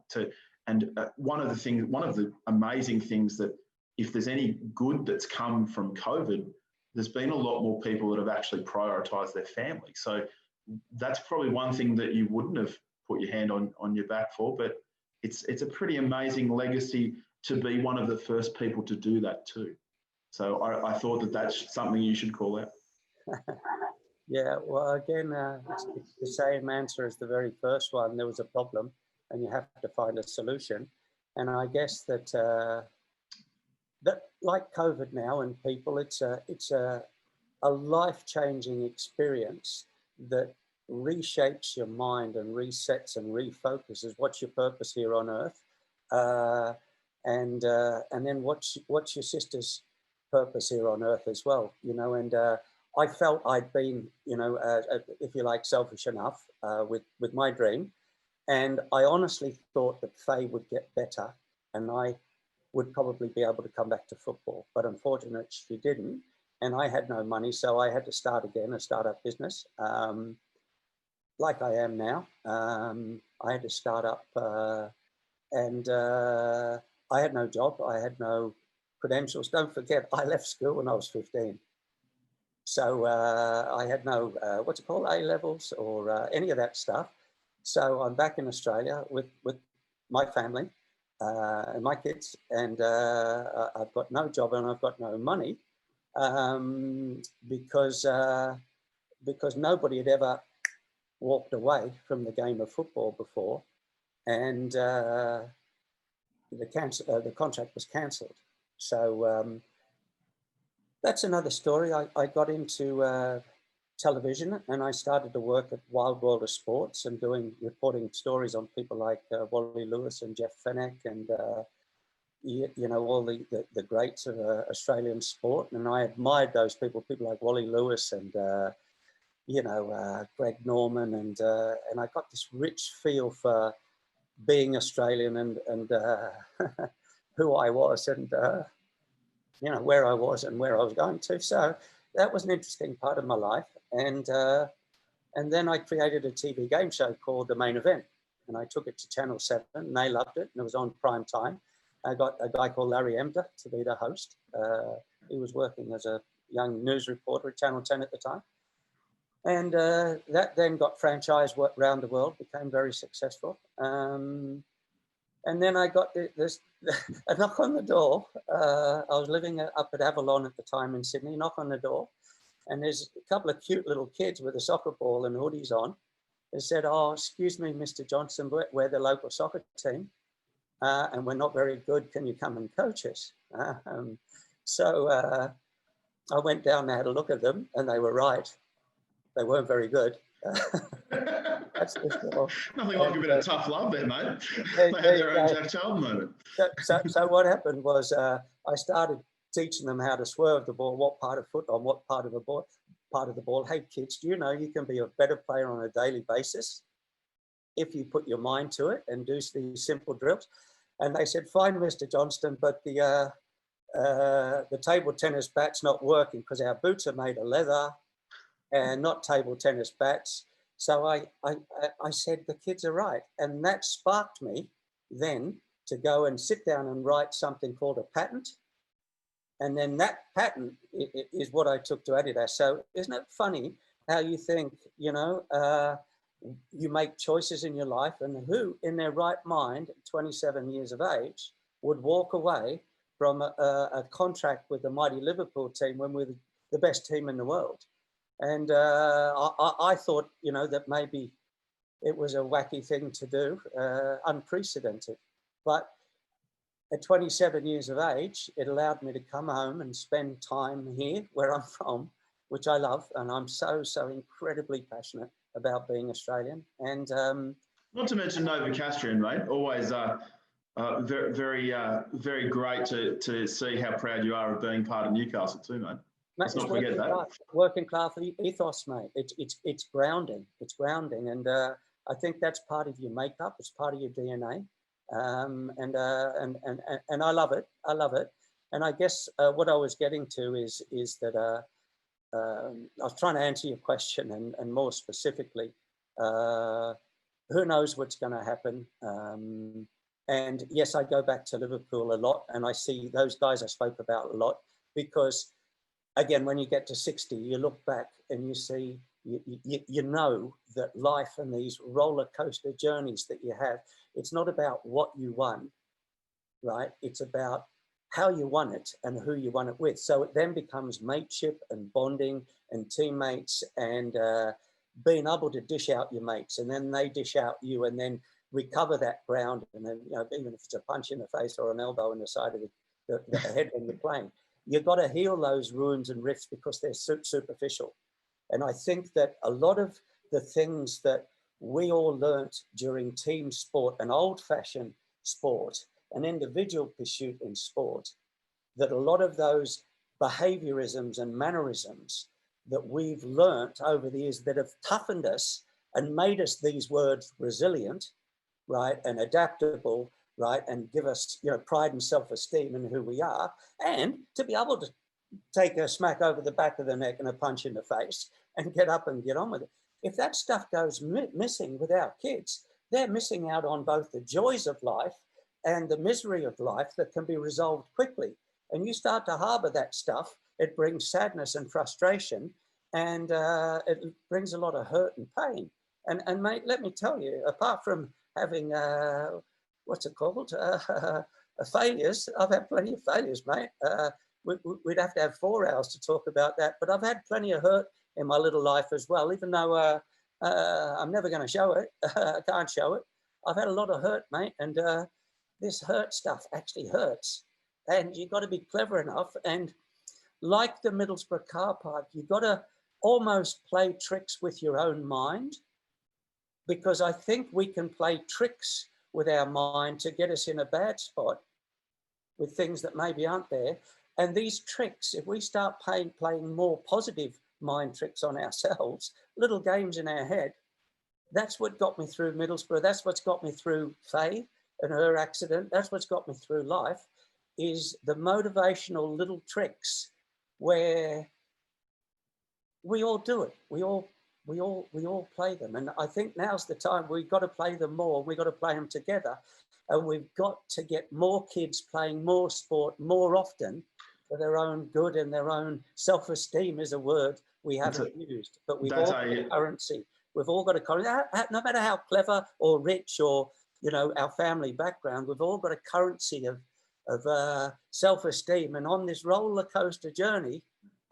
One of the amazing things that, if there's any good that's come from COVID, there's been a lot more people that have actually prioritised their family. So that's probably one thing that you wouldn't have put your hand on your back for, but it's a pretty amazing legacy to be one of the first people to do that too. So I thought that that's something you should call out. Yeah, well, again, it's the same answer as the very first one. There was a problem, and you have to find a solution. And I guess that that like COVID now, and people, it's a life-changing experience that reshapes your mind and resets and refocuses. What's your purpose here on Earth, and then what's your sister's purpose here on Earth as well, you know. And I felt I'd been, you know, if you like, selfish enough with my dream. And I honestly thought that Faye would get better and I would probably be able to come back to football. But unfortunately, she didn't. And I had no money, so I had to start again, a startup business, like I am now. I had to start up and I had no job. I had no credentials. Don't forget, I left school when I was 15. So I had no, what's it called, A-levels or any of that stuff. So I'm back in Australia with my family and my kids, and I've got no job and I've got no money because nobody had ever walked away from the game of football before, and the contract was cancelled. So that's another story. I got into television and I started to work at Wild World of Sports and reporting stories on people like Wally Lewis and Jeff Fenech and you know, all the greats of Australian sport. And I admired those people like Wally Lewis and you know, Greg Norman, and I got this rich feel for being Australian and who I was and you know, where I was and where I was going to. So that was an interesting part of my life. And then I created a TV game show called The Main Event, and I took it to Channel 7 and they loved it, and it was on prime time. I got a guy called Larry Emder to be the host. He was working as a young news reporter at Channel 10 at the time. And that then got franchised around the world, became very successful. And then I got this a knock on the door. I was living up at Avalon at the time in Sydney. Knock on the door, and there's a couple of cute little kids with a soccer ball and hoodies on. They said, "Oh, excuse me, Mr. Johnston, we're the local soccer team, and we're not very good. Can you come and coach us?" So I went down and had a look at them, and they were right. They weren't very good. That's for sure. Nothing like a bit of tough love there, mate. They had their own Jack Charlton moment. So what happened was I started teaching them how to swerve the ball, what part of foot on what part of the ball. Hey kids, do you know you can be a better player on a daily basis if you put your mind to it and do these simple drills? And they said, "Fine, Mr. Johnston, but the table tennis bat's not working because our boots are made of leather and not table tennis bats." So I said, the kids are right. And that sparked me then to go and sit down and write something called a patent. And then that patent is what I took to Adidas. So isn't it funny how you think, you know, you make choices in your life, and who in their right mind at 27 years of age would walk away from a contract with the mighty Liverpool team when we're the best team in the world? And I thought, you know, that maybe it was a wacky thing to do, unprecedented. But at 27 years of age, it allowed me to come home and spend time here where I'm from, which I love. And I'm so incredibly passionate about being Australian. And not to mention Novocastrian, mate. Always very great to see how proud you are of being part of Newcastle too, mate. Let's not forget that. Working class ethos, mate. It's grounding. It's grounding, and I think that's part of your makeup. It's part of your DNA, and I love it. I love it. And I guess what I was getting to is that I was trying to answer your question, and more specifically, who knows what's going to happen? And yes, I go back to Liverpool a lot, and I see those guys I spoke about a lot because, again, when you get to 60, you look back and you see, you know that life and these roller coaster journeys that you have, it's not about what you won, right? It's about how you won it and who you won it with. So it then becomes mateship and bonding and teammates and being able to dish out your mates, and then they dish out you, and then recover that ground. And then, you know, even if it's a punch in the face or an elbow in the side of the head when you're playing, you've got to heal those wounds and rifts because they're superficial. And I think that a lot of the things that we all learnt during team sport and old-fashioned sport and individual pursuit in sport, that a lot of those behaviorisms and mannerisms that we've learnt over the years that have toughened us and made us, these words, resilient, right, and adaptable, right, and give us, you know, pride and self-esteem in who we are, and to be able to take a smack over the back of the neck and a punch in the face and get up and get on with it. If that stuff goes missing with our kids, they're missing out on both the joys of life and the misery of life that can be resolved quickly. And you start to harbor that stuff, it brings sadness and frustration, and it brings a lot of hurt and pain. And mate, let me tell you, apart from having, what's it called, failures, I've had plenty of failures, mate. We'd have to have 4 hours to talk about that, but I've had plenty of hurt in my little life as well, even though I'm never going to show it. I can't show it. I've had a lot of hurt, mate, and this hurt stuff actually hurts. And you've got to be clever enough. And like the Middlesbrough car park, you've got to almost play tricks with your own mind, because I think we can play tricks with our mind to get us in a bad spot with things that maybe aren't there. And these tricks, if we start playing more positive mind tricks on ourselves, little games in our head, that's what got me through Middlesbrough. That's what's got me through Faye and her accident. That's what's got me through life, is the motivational little tricks where we all do it. We all play them. And I think now's the time. We've got to play them more. We've got to play them together. And we've got to get more kids playing more sport more often for their own good, and their own self-esteem is a word we haven't used. But we've all got a currency. We've all got a currency. No matter how clever or rich or, you know, our family background, we've all got a currency of self-esteem. And on this roller coaster journey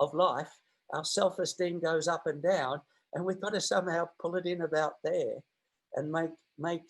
of life, our self-esteem goes up and down, and we've got to somehow pull it in about there and make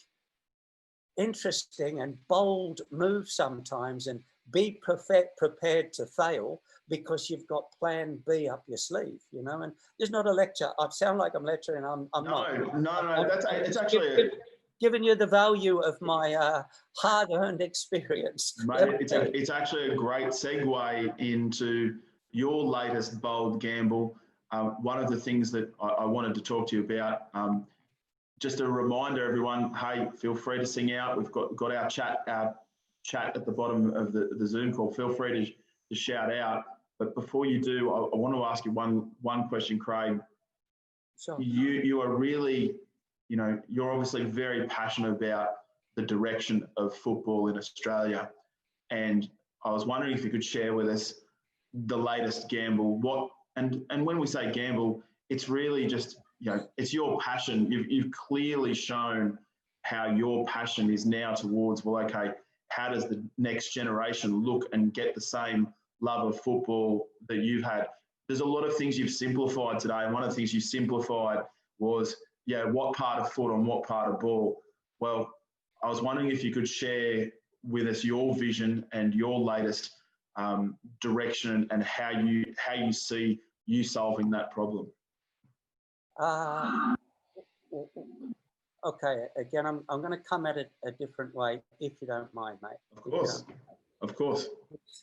interesting and bold moves sometimes, and be prepared to fail, because you've got plan B up your sleeve, you know. And there's not a lecture. I sound like I'm lecturing. I'm not. No. It's actually giving you the value of my hard-earned experience. Mate, it's actually a great segue into your latest bold gamble. One of the things that I wanted to talk to you about, just a reminder, everyone, hey, feel free to sing out. We've got our chat at the bottom of the Zoom call. Feel free to shout out. But before you do, I want to ask you one question, Craig. Sure. You are really, you know, you're obviously very passionate about the direction of football in Australia. And I was wondering if you could share with us the latest gamble. And when we say gamble, it's really just, you know, it's your passion. You've clearly shown how your passion is now towards, well, okay, how does the next generation look and get the same love of football that you've had? There's a lot of things you've simplified today. And one of the things you simplified was, what part of foot on what part of ball. Well, I was wondering if you could share with us your vision and your latest direction, and how you see you solving that problem. Okay, again, I'm going to come at it a different way, if you don't mind, mate. Of course.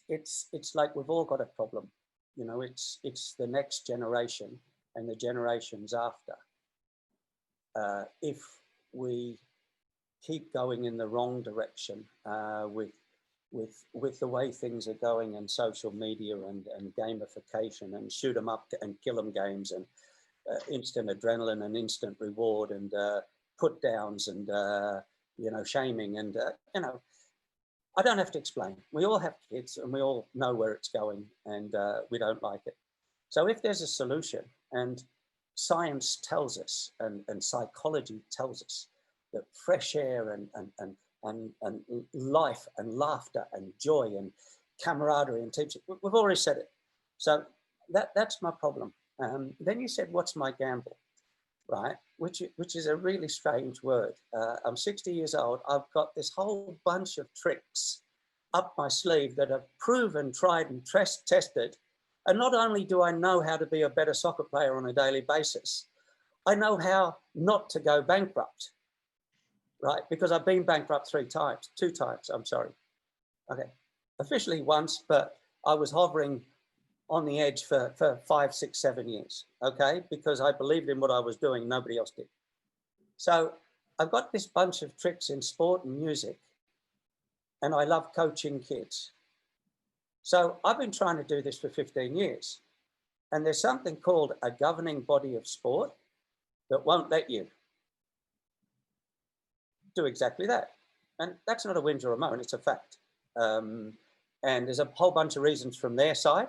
It's like we've all got a problem, you know. It's the next generation and the generations after. If we keep going in the wrong direction with the way things are going, and social media and gamification and shoot 'em up and kill 'em games, and instant adrenaline and instant reward, and put downs, and you know, shaming, and you know, I don't have to explain. We all have kids, and we all know where it's going, and we don't like it. So if there's a solution, and science tells us, and psychology tells us, that fresh air and and life and laughter and joy and camaraderie and teamship. We've already said it. So that's my problem. Then you said, what's my gamble, right? Which is a really strange word. I'm 60 years old. I've got this whole bunch of tricks up my sleeve that are proven, tried and tested. And not only do I know how to be a better soccer player on a daily basis, I know how not to go bankrupt, right? Because I've been bankrupt two times, I'm sorry. Okay, officially once, but I was hovering on the edge for 5, 6, 7 years, okay? Because I believed in what I was doing, nobody else did. So I've got this bunch of tricks in sport and music, and I love coaching kids. So I've been trying to do this for 15 years, and there's something called a governing body of sport that won't let you do exactly that. And that's not a whinge or a moan, it's a fact. And there's a whole bunch of reasons from their side,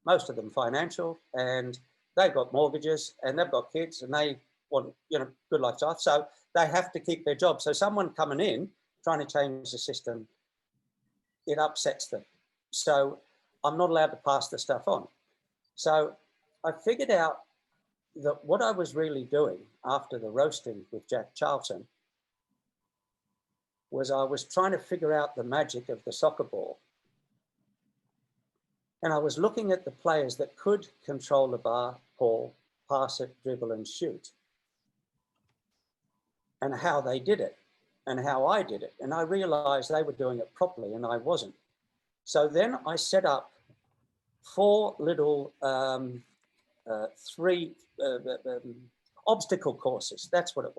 most of them financial, and they've got mortgages and they've got kids and they want, good lifestyle. So they have to keep their job. So someone coming in, trying to change the system, it upsets them. So I'm not allowed to pass the stuff on. So I figured out that what I was really doing after the roasting with Jack Charlton was I was trying to figure out the magic of the soccer ball. And I was looking at the players that could control the ball, pass it, dribble and shoot, and how they did it and how I did it. And I realized they were doing it properly and I wasn't. So then I set up 4 little obstacle courses. That's what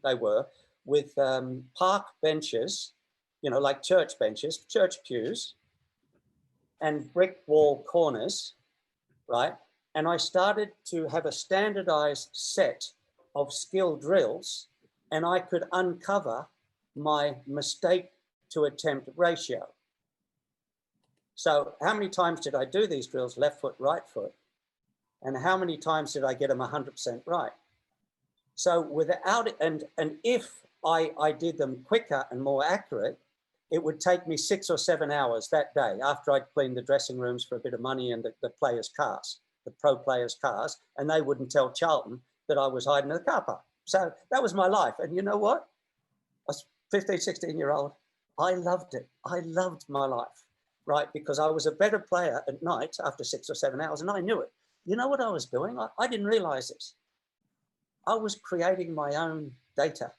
they were, with park benches, like church benches, church pews, and brick wall corners, right? And I started to have a standardized set of skill drills, and I could uncover my mistake to attempt ratio. So how many times did I do these drills, left foot, right foot? And how many times did I get them 100% right? So without it, and if I did them quicker and more accurate, it would take me 6 or 7 hours that day after I'd cleaned the dressing rooms for a bit of money and the players' cars, the pro players' cars, and they wouldn't tell Charlton that I was hiding in the car park. So that was my life. And you know what? I was 15, 16-year-old. I loved it. I loved my life, right? Because I was a better player at night after 6 or 7 hours, and I knew it. You know what I was doing? I didn't realize this. I was creating my own data,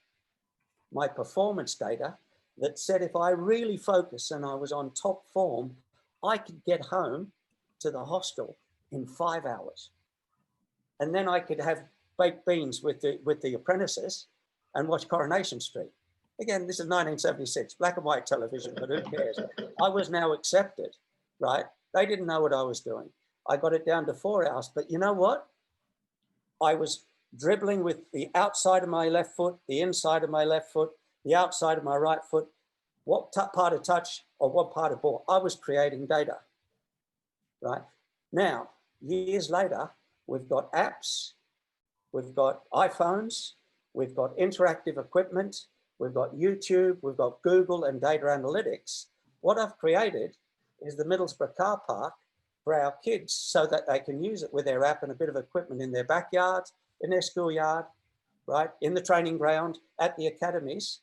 my performance data, that said if I really focus and I was on top form, I could get home to the hostel in 5 hours. And then I could have baked beans with the apprentices and watch Coronation Street. Again, this is 1976, black and white television, but who cares? I was now accepted, right? They didn't know what I was doing. I got it down to 4 hours, but you know what? I was dribbling with the outside of my left foot, the inside of my left foot, the outside of my right foot, what part of touch or what part of ball. I was creating data, right? Now, years later, we've got apps, we've got iPhones, we've got interactive equipment, we've got YouTube, we've got Google and data analytics. What I've created is the Middlesbrough car park for our kids so that they can use it with their app and a bit of equipment in their backyard, in their schoolyard, right? In the training ground, at the academies,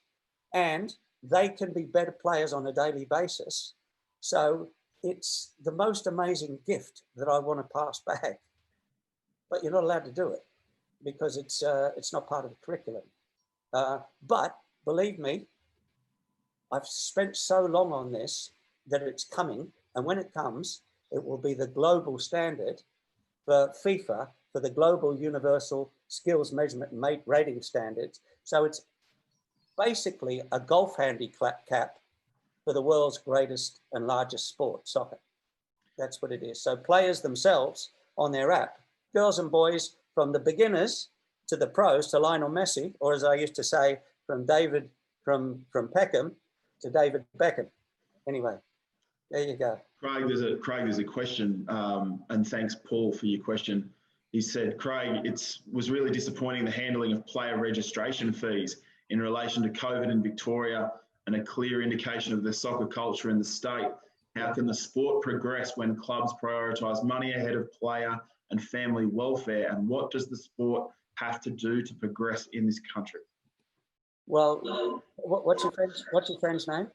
and they can be better players on a daily basis. So it's the most amazing gift that I want to pass back, but you're not allowed to do it because it's not part of the curriculum. But believe me, I've spent so long on this that it's coming, and when it comes, it will be the global standard for FIFA, for the global universal skills measurement and rating standards. So it's basically a golf handicap for the world's greatest and largest sport, soccer. That's what it is. So players themselves on their app, girls and boys, from the beginners to the pros, to Lionel Messi, or as I used to say, from Peckham to David Beckham. Anyway, there you go. Craig, there's a question, and thanks, Paul, for your question. He said, Craig, was really disappointing the handling of player registration fees in relation to COVID in Victoria. and a clear indication of the soccer culture in the state? How can the sport progress when clubs prioritise money ahead of player and family welfare? And what does the sport have to do to progress in this country? Well, what's your friend's name?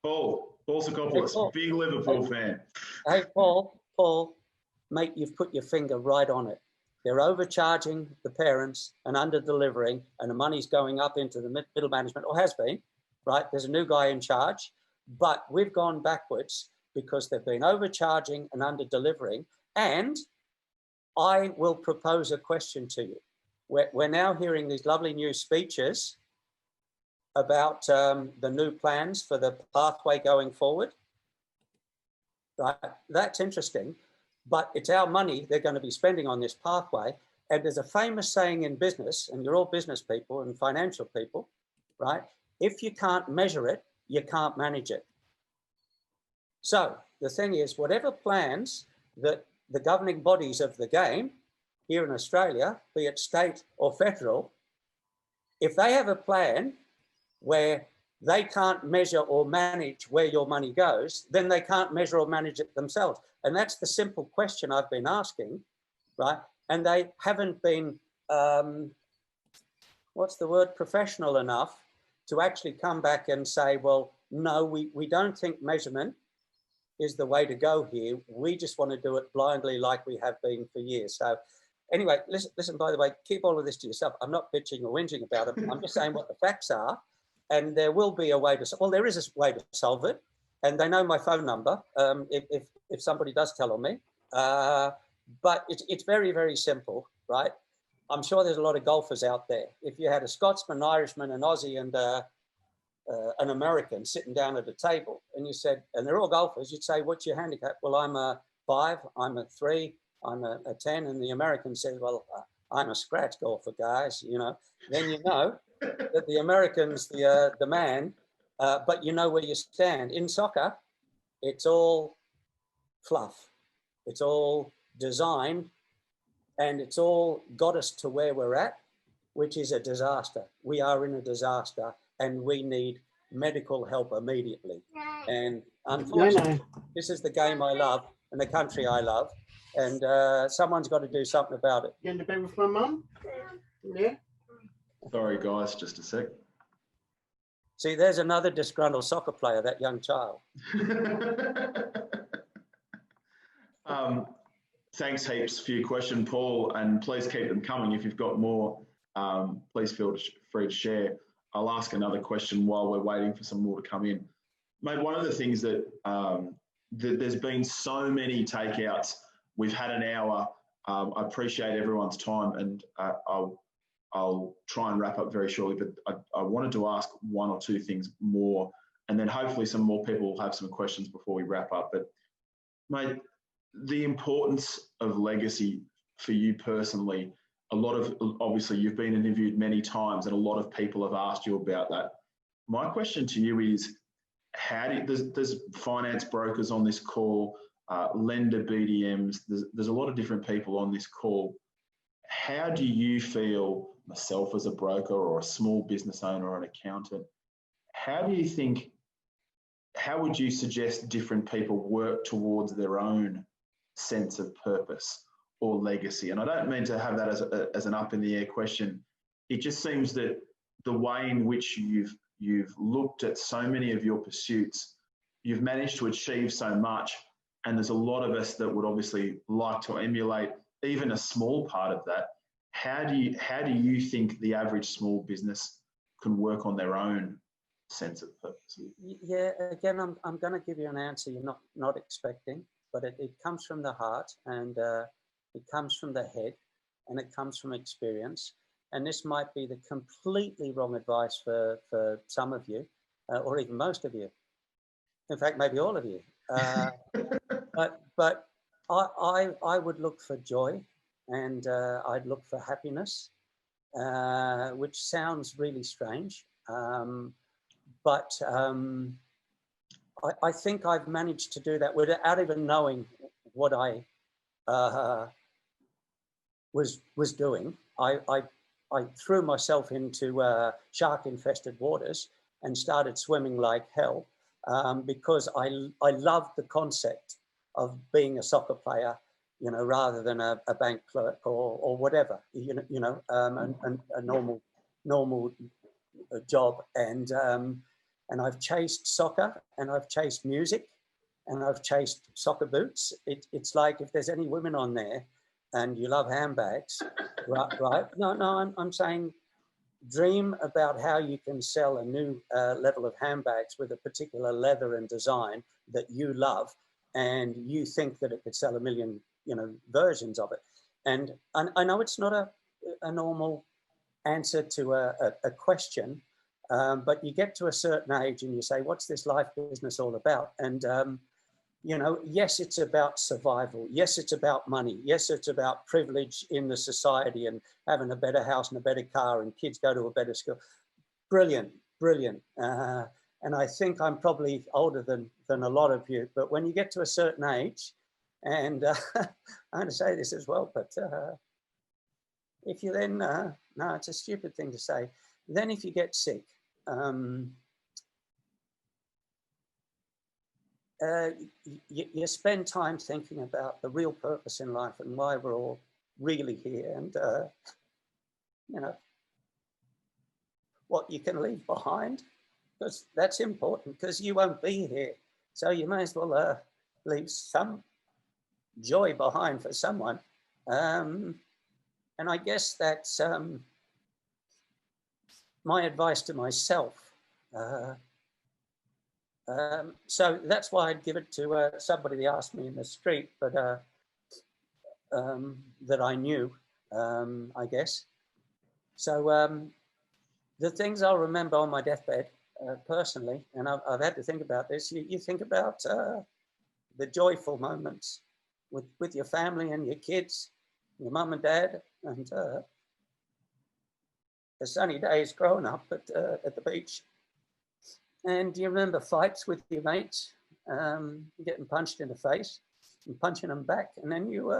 Paul Sakopoulos, Hey, Paul. big Liverpool fan. Hey, Paul, mate, you've put your finger right on it. They're overcharging the parents and under-delivering, and the money's going up into the middle management, or has been, right? There's a new guy in charge, but we've gone backwards because they've been overcharging and under-delivering. And I will propose a question to you. We're now hearing these lovely new speeches about the new plans for the pathway going forward. Right, that's interesting, but it's our money they're going to be spending on this pathway. And there's a famous saying in business, and you're all business people and financial people, right? If you can't measure it, you can't manage it. So the thing is, whatever plans that the governing bodies of the game here in Australia, be it state or federal, if they have a plan where they can't measure or manage where your money goes, then they can't measure or manage it themselves. And that's the simple question I've been asking, right? And they haven't been, professional enough to actually come back and say, well, no, we don't think measurement is the way to go here. We just want to do it blindly like we have been for years. So anyway, listen, by the way, keep all of this to yourself. I'm not bitching or whinging about it. I'm just saying what the facts are. And there will be a way to, well, there is a way to solve it. And they know my phone number if somebody does tell on me. But it's very, very simple, right? I'm sure there's a lot of golfers out there. If you had a Scotsman, Irishman, an Aussie, and an American sitting down at a table, and you said, and they're all golfers, you'd say, what's your handicap? Well, I'm a 5, I'm a 3, I'm a 10. And the American says, well, I'm a scratch golfer, guys, you know. Then you know that the American's the man, but you know where you stand. In soccer, it's all fluff. It's all design, and it's all got us to where we're at, which is a disaster. We are in a disaster, and we need medical help immediately. And unfortunately, this is the game I love and the country I love, and someone's got to do something about it. You in the bed with my mum? Yeah. Sorry, guys, just a sec. See, there's another disgruntled soccer player, that young child. Thanks heaps for your question, Paul, and please keep them coming. If you've got more, please feel free to share. I'll ask another question while we're waiting for some more to come in. Mate, one of the things that, there's been so many takeouts. We've had an hour. I appreciate everyone's time, and I'll try and wrap up very shortly, but I wanted to ask one or two things more, and then hopefully some more people will have some questions before we wrap up. But mate, the importance of legacy for you personally, obviously you've been interviewed many times and a lot of people have asked you about that. My question to you is, there's finance brokers on this call, lender BDMs, there's a lot of different people on this call. How do you feel, myself as a broker or a small business owner or an accountant, how would you suggest different people work towards their own sense of purpose or legacy? And I don't mean to have that as an up in the air question. It just seems that the way in which you've looked at so many of your pursuits, you've managed to achieve so much. And there's a lot of us that would obviously like to emulate even a small part of that. How do you think the average small business can work on their own sense of purpose? Yeah, again, I'm going to give you an answer you're not expecting, but it comes from the heart, and it comes from the head, and it comes from experience. And this might be the completely wrong advice for some of you, or even most of you. In fact, maybe all of you. But I would look for joy, and I'd look for happiness, which sounds really strange. But I think I've managed to do that without even knowing what I was doing. I threw myself into shark-infested waters, and started swimming like hell because I loved the concept of being a soccer player, you know, rather than a bank clerk or whatever, a normal job. And I've chased soccer, and I've chased music, and I've chased soccer boots. It's like, if there's any women on there and you love handbags, right? No, I'm saying dream about how you can sell a new level of handbags with a particular leather and design that you love, and you think that it could sell 1 million, you know, versions of it. And I know it's not a normal answer to a question, but you get to a certain age and you say, what's this life business all about? And you know, yes, it's about survival. Yes, it's about money. Yes, it's about privilege in the society and having a better house and a better car and kids go to a better school. Brilliant, brilliant. And I think I'm probably older than a lot of you, but when you get to a certain age, and I'm going to say this as well, but if you then, no, it's a stupid thing to say. Then if you get sick, you spend time thinking about the real purpose in life and why we're all really here, and you know, what you can leave behind, because that's important, because you won't be here, so you may as well leave some joy behind for someone. And I guess that's my advice to myself. So that's why I'd give it to somebody that asked me in the street, but that I knew, I guess. So the things I'll remember on my deathbed, personally, and I've had to think about this, you think about the joyful moments with your family and your kids, your mum and dad, and the sunny days growing up at the beach. And you remember fights with your mates, getting punched in the face and punching them back. And then you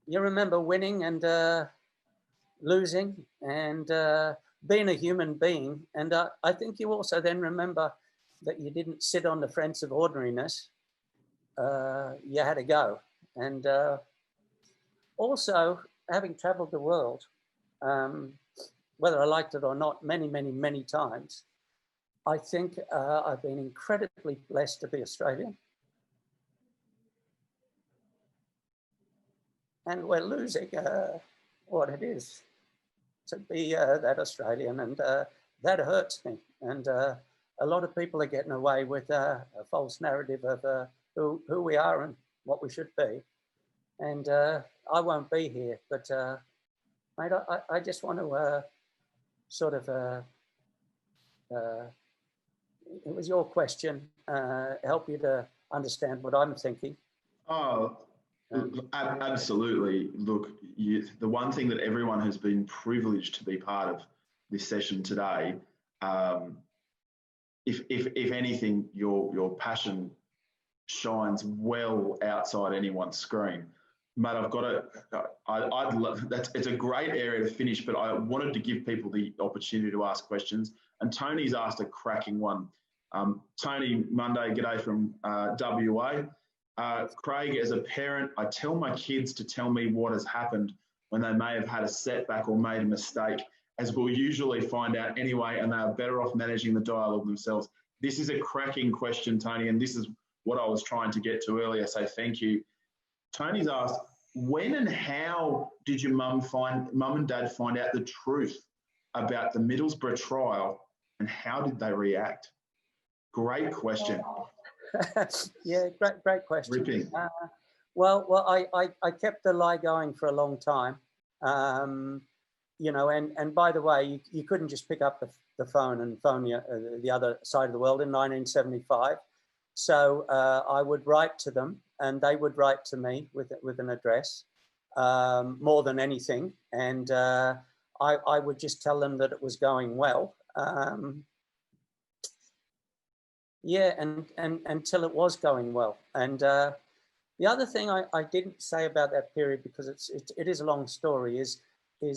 remember winning and losing and being a human being. And I think you also then remember that you didn't sit on the fence of ordinariness. You had to go. And also, having traveled the world, whether I liked it or not, many, many, many times, I think I've been incredibly blessed to be Australian. And we're losing what it is to be that Australian, and that hurts me. And a lot of people are getting away with a false narrative of who we are and what we should be. And I won't be here, but mate, I just want to sort of, it was your question, help you to understand what I'm thinking. Oh, absolutely. Look, the one thing that everyone has been privileged to be part of this session today, if anything, your passion shines well outside anyone's screen. Mate, I've got to, I'd love, it's a great area to finish, but I wanted to give people the opportunity to ask questions. And Tony's asked a cracking one. Tony Monday, g'day from WA. Craig, as a parent, I tell my kids to tell me what has happened when they may have had a setback or made a mistake, as we'll usually find out anyway, and they are better off managing the dialogue themselves. This is a cracking question, Tony, and this is what I was trying to get to earlier, so thank you. Tony's asked, when and how did your mum and dad find out the truth about the Middlesbrough trial, and how did they react? Great question. Yeah, great question. Ripping. Well, I kept the lie going for a long time, you know, and by the way, you couldn't just pick up the phone and phone the other side of the world in 1975. So I would write to them, and they would write to me with an address, more than anything. And I would just tell them that it was going well. Yeah, and until it was going well. And the other thing I didn't say about that period, because it is a long story, is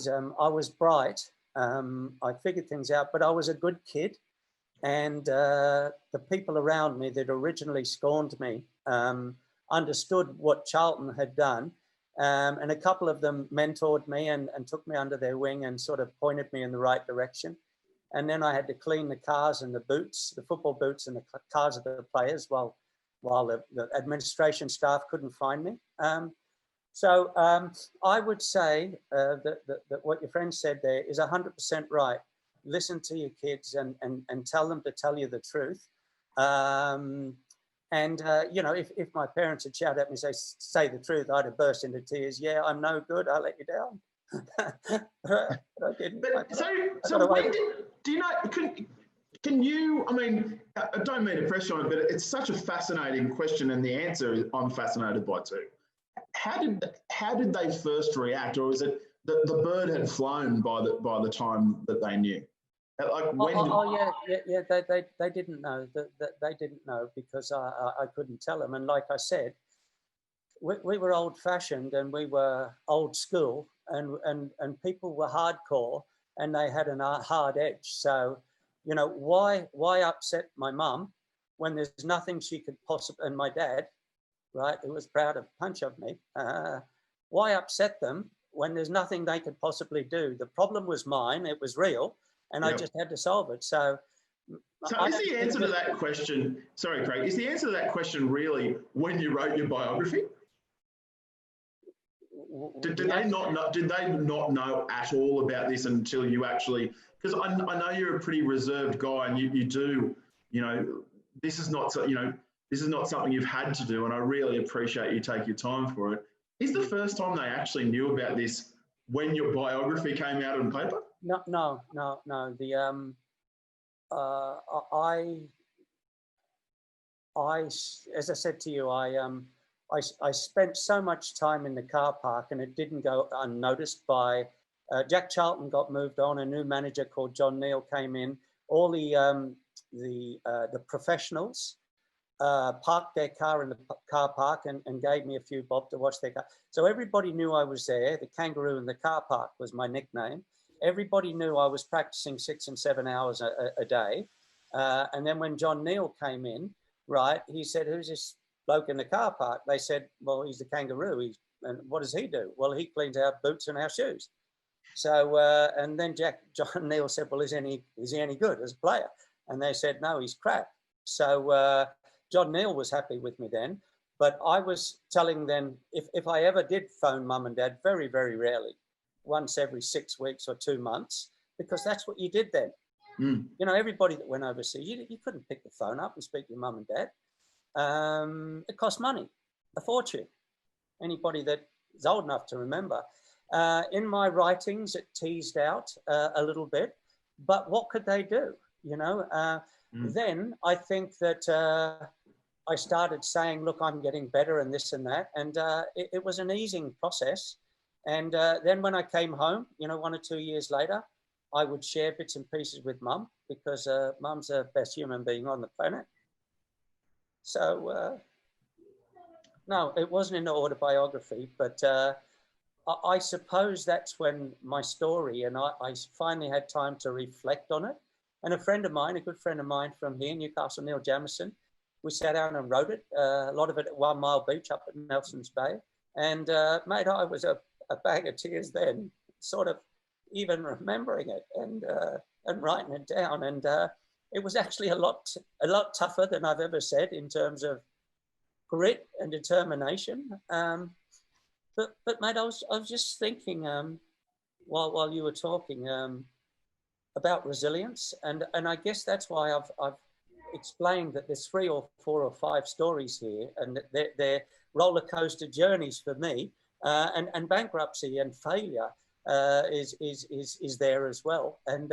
I was bright. I figured things out, but I was a good kid. And the people around me that originally scorned me understood what Charlton had done. And a couple of them mentored me and took me under their wing and sort of pointed me in the right direction. And then I had to clean the cars and the boots, the football boots and the cars of the players while the administration staff couldn't find me. So I would say that what your friend said there is 100% right. Listen to your kids and tell them to tell you the truth. You know, if my parents had shouted at me and say the truth, I'd have burst into tears. Yeah, I'm no good. I let you down. But I didn't. So when do you know, can you, I mean, I don't mean to press on it, but it's such a fascinating question, and the answer I'm fascinated by too. How did they first react, or is it that the bird had flown by the time that they knew? Like when yeah, they didn't know. They didn't know because I couldn't tell them. And like I said, we were old-fashioned and we were old school, and people were hardcore and they had a hard edge. So, you know, why upset my mum when there's nothing she could possibly, and my dad, right, who was proud of punch of me, why upset them when there's nothing they could possibly do? The problem was mine, it was real, and I just had to solve it. So is the answer to that question, sorry, Craig, is the answer to that question really when you wrote your biography? Did they not know at all about this until you actually, because I know you're a pretty reserved guy, and you do, you know, this is not something you've had to do, and I really appreciate you take your time for it. Is the first time they actually knew about this when your biography came out on paper? No. The as I said to you, I spent so much time in the car park, and it didn't go unnoticed by Jack Charlton got moved on. A new manager called John Neal came in. All the professionals parked their car in the car park and gave me a few bob to wash their car. So everybody knew I was there. The kangaroo in the car park was my nickname. Everybody knew I was practicing 6 and 7 hours a day. And then when John Neal came in, right, he said, "Who's this bloke in the car park?" They said, "Well, he's the kangaroo. And what does he do?" "Well, he cleans our boots and our shoes." So, and then John Neal said, "Well, is he any good as a player?" And they said, "No, he's crap." So John Neal was happy with me then, but I was telling them if I ever did phone mum and dad, very, very rarely, once every 6 weeks or 2 months, because that's what you did then. You know, everybody that went overseas, you couldn't pick the phone up and speak to your mum and dad. It cost money, a fortune. Anybody that is old enough to remember. In my writings, it teased out a little bit, but what could they do? You know, then I think that I started saying, "Look, I'm getting better," and this and that, and it was an easing process. And then when I came home, you know, 1 or 2 years later, I would share bits and pieces with mum, because mum's the best human being on the planet. So no, it wasn't in the autobiography, but I suppose that's when my story, and I finally had time to reflect on it. And a friend of mine, a good friend of mine from here, Newcastle, Neil Jamison, we sat down and wrote it, a lot of it at 1 Mile Beach up at Nelson's Bay. And mate, I was a bag of tears then, sort of even remembering it and writing it down. And it was actually a lot tougher than I've ever said in terms of grit and determination. But mate, I was just thinking while you were talking about resilience, and I guess that's why I've explained that there's 3 or 4 or 5 stories here, and they're roller coaster journeys for me, and bankruptcy and failure is there as well, and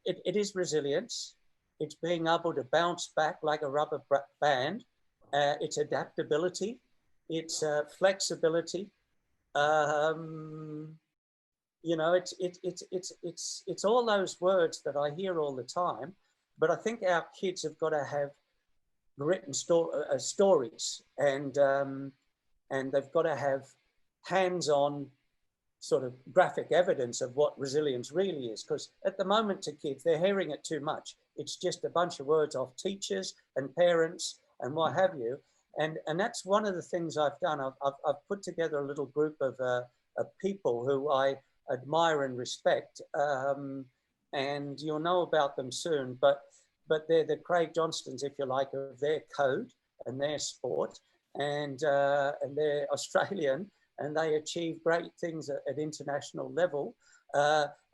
it is resilience. It's being able to bounce back like a rubber band. It's adaptability. It's flexibility. You know, it's all those words that I hear all the time. But I think our kids have got to have written stories, and they've got to have hands-on sort of graphic evidence of what resilience really is. Because at the moment to kids, they're hearing it too much. It's just a bunch of words off teachers and parents and what have you. And that's one of the things I've done. I've put together a little group of people who I admire and respect. And you'll know about them soon, but they're the Craig Johnstons, if you like, of their code and their sport, and they're Australian, and they achieve great things at international level.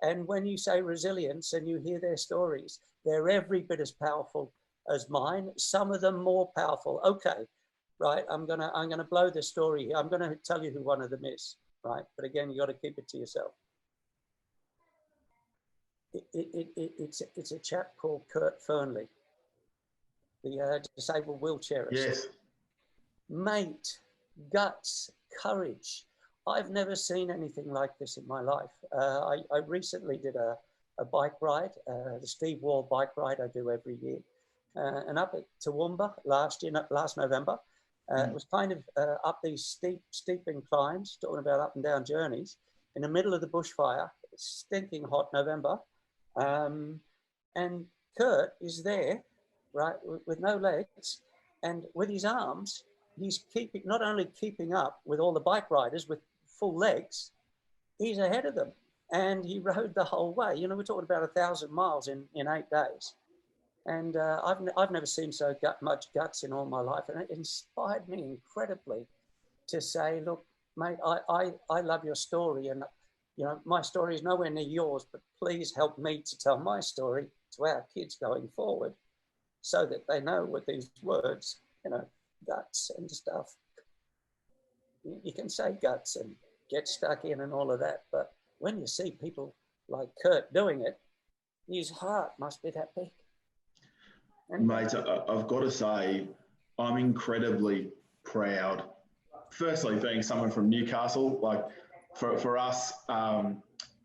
And when you say resilience and you hear their stories, they're every bit as powerful as mine. Some of them more powerful. Okay, right. I'm gonna blow the story here. I'm gonna tell you who one of them is. Right, but again, you got to keep it to yourself. It's a chap called Kurt Fernley, the disabled wheelchairist. Yes. Mate, guts, courage. I've never seen anything like this in my life. I recently did a bike ride, the Steve Wall bike ride I do every year, and up at Toowoomba last November. It was kind of up these steep inclines, talking about up and down journeys, in the middle of the bushfire, stinking hot November. And Kurt is there, right, with no legs, and with his arms, he's not only keeping up with all the bike riders with full legs, he's ahead of them. And he rode the whole way. You know, we're talking about 1,000 miles in 8 days. And I've never seen so much guts in all my life. And it inspired me incredibly to say, look, mate, I love your story. And, you know, my story is nowhere near yours, but please help me to tell my story to our kids going forward so that they know what these words, you know, guts and stuff. You can say guts and get stuck in and all of that. But when you see people like Kurt doing it, his heart must be that big. Mate, I've got to say, I'm incredibly proud. Firstly, being someone from Newcastle, like for us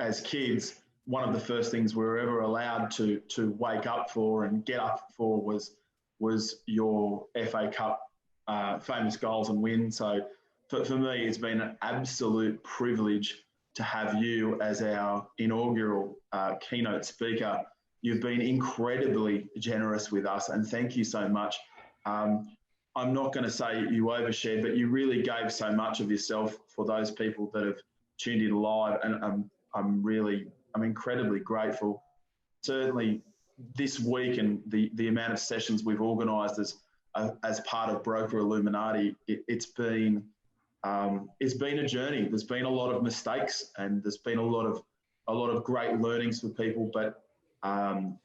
as kids, one of the first things we were ever allowed to wake up for and get up for was your FA Cup famous goals and wins. So for me, it's been an absolute privilege to have you as our inaugural keynote speaker. You've been incredibly generous with us, and thank you so much. I'm not going to say you overshared, but you really gave so much of yourself for those people that have tuned in live, and I'm incredibly grateful. Certainly this week and the amount of sessions we've organised as part of Broker Illuminati, it's been a journey. There's been a lot of mistakes, and there's been a lot of great learnings for people, but I've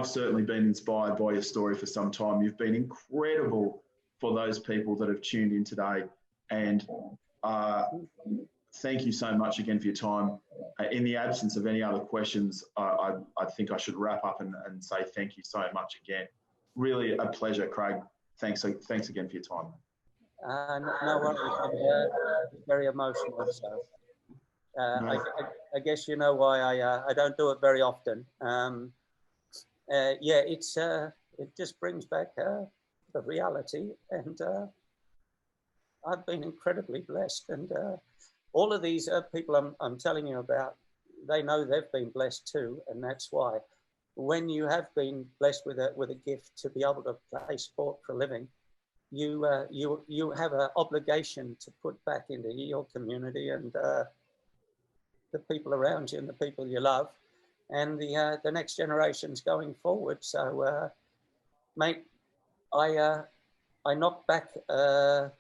certainly been inspired by your story for some time. You've been incredible for those people that have tuned in today, and thank you so much again for your time. In the absence of any other questions, I think I should wrap up and say thank you so much again. Really a pleasure, Craig. Thanks again for your time. No worries. Very emotional. So. No. I guess you know why I don't do it very often. Yeah, it just brings back the reality, and I've been incredibly blessed. And all of these people I'm telling you about, they know they've been blessed too, and that's why when you have been blessed with a gift to be able to play sport for a living, you have an obligation to put back into your community and the people around you and the people you love, and the next generations going forward. So, mate, I knocked back 90%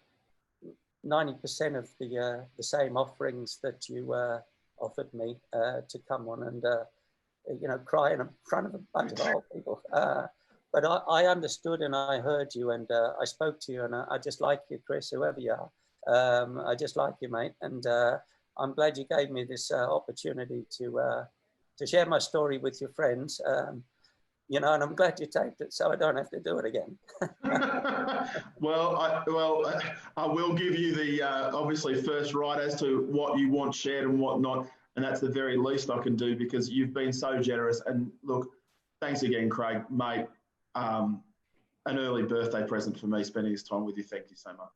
of the same offerings that you offered me to come on and cry in front of a bunch of old people. But I understood and I heard you, and I spoke to you, and I just like you, Chris, whoever you are. I just like you, mate, and I'm glad you gave me this opportunity to share my story with your friends. And I'm glad you taped it, so I don't have to do it again. Well, I will give you the obviously first right as to what you want shared and what not, and that's the very least I can do because you've been so generous. And look, thanks again, Craig, mate. An early birthday present for me, spending this time with you. Thank you so much.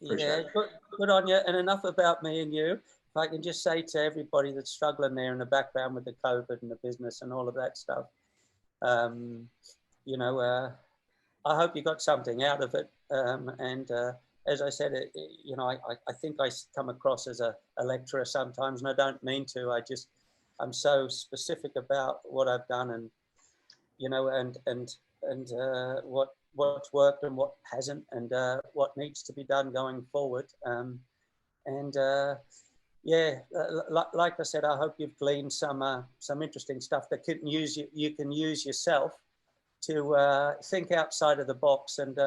Appreciate it. Good on you. And enough about me and you. if I can just say to everybody that's struggling there in the background with the COVID and the business and all of that stuff, you know, I hope you got something out of it. And as I said, you know, I think I come across as a lecturer sometimes, and I don't mean to. I'm so specific about what I've done, and you know, and what's worked and what hasn't, and what needs to be done going forward. Yeah, like I said, I hope you've gleaned some interesting stuff that you can use yourself to think outside of the box and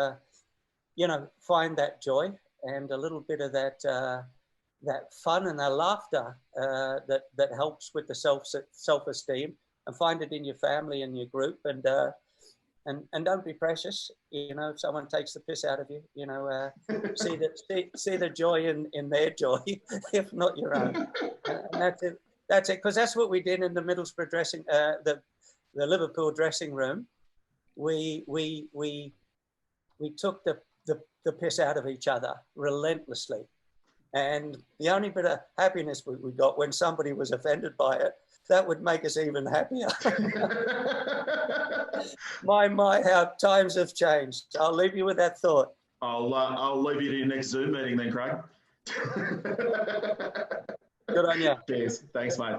you know, find that joy and a little bit of that that fun and that laughter that helps with the self-esteem, and find it in your family and your group, and don't be precious. You know, if someone takes the piss out of you, you know, see the joy in their joy, if not your own. And that's it. That's it. Because that's what we did in the Middlesbrough dressing, the Liverpool dressing room. We took the piss out of each other relentlessly. And the only bit of happiness we got when somebody was offended by it, that would make us even happier. my, how times have changed. I'll leave you with that thought. I'll leave you to your next Zoom meeting then, Craig. Good on you. Cheers. Thanks, mate.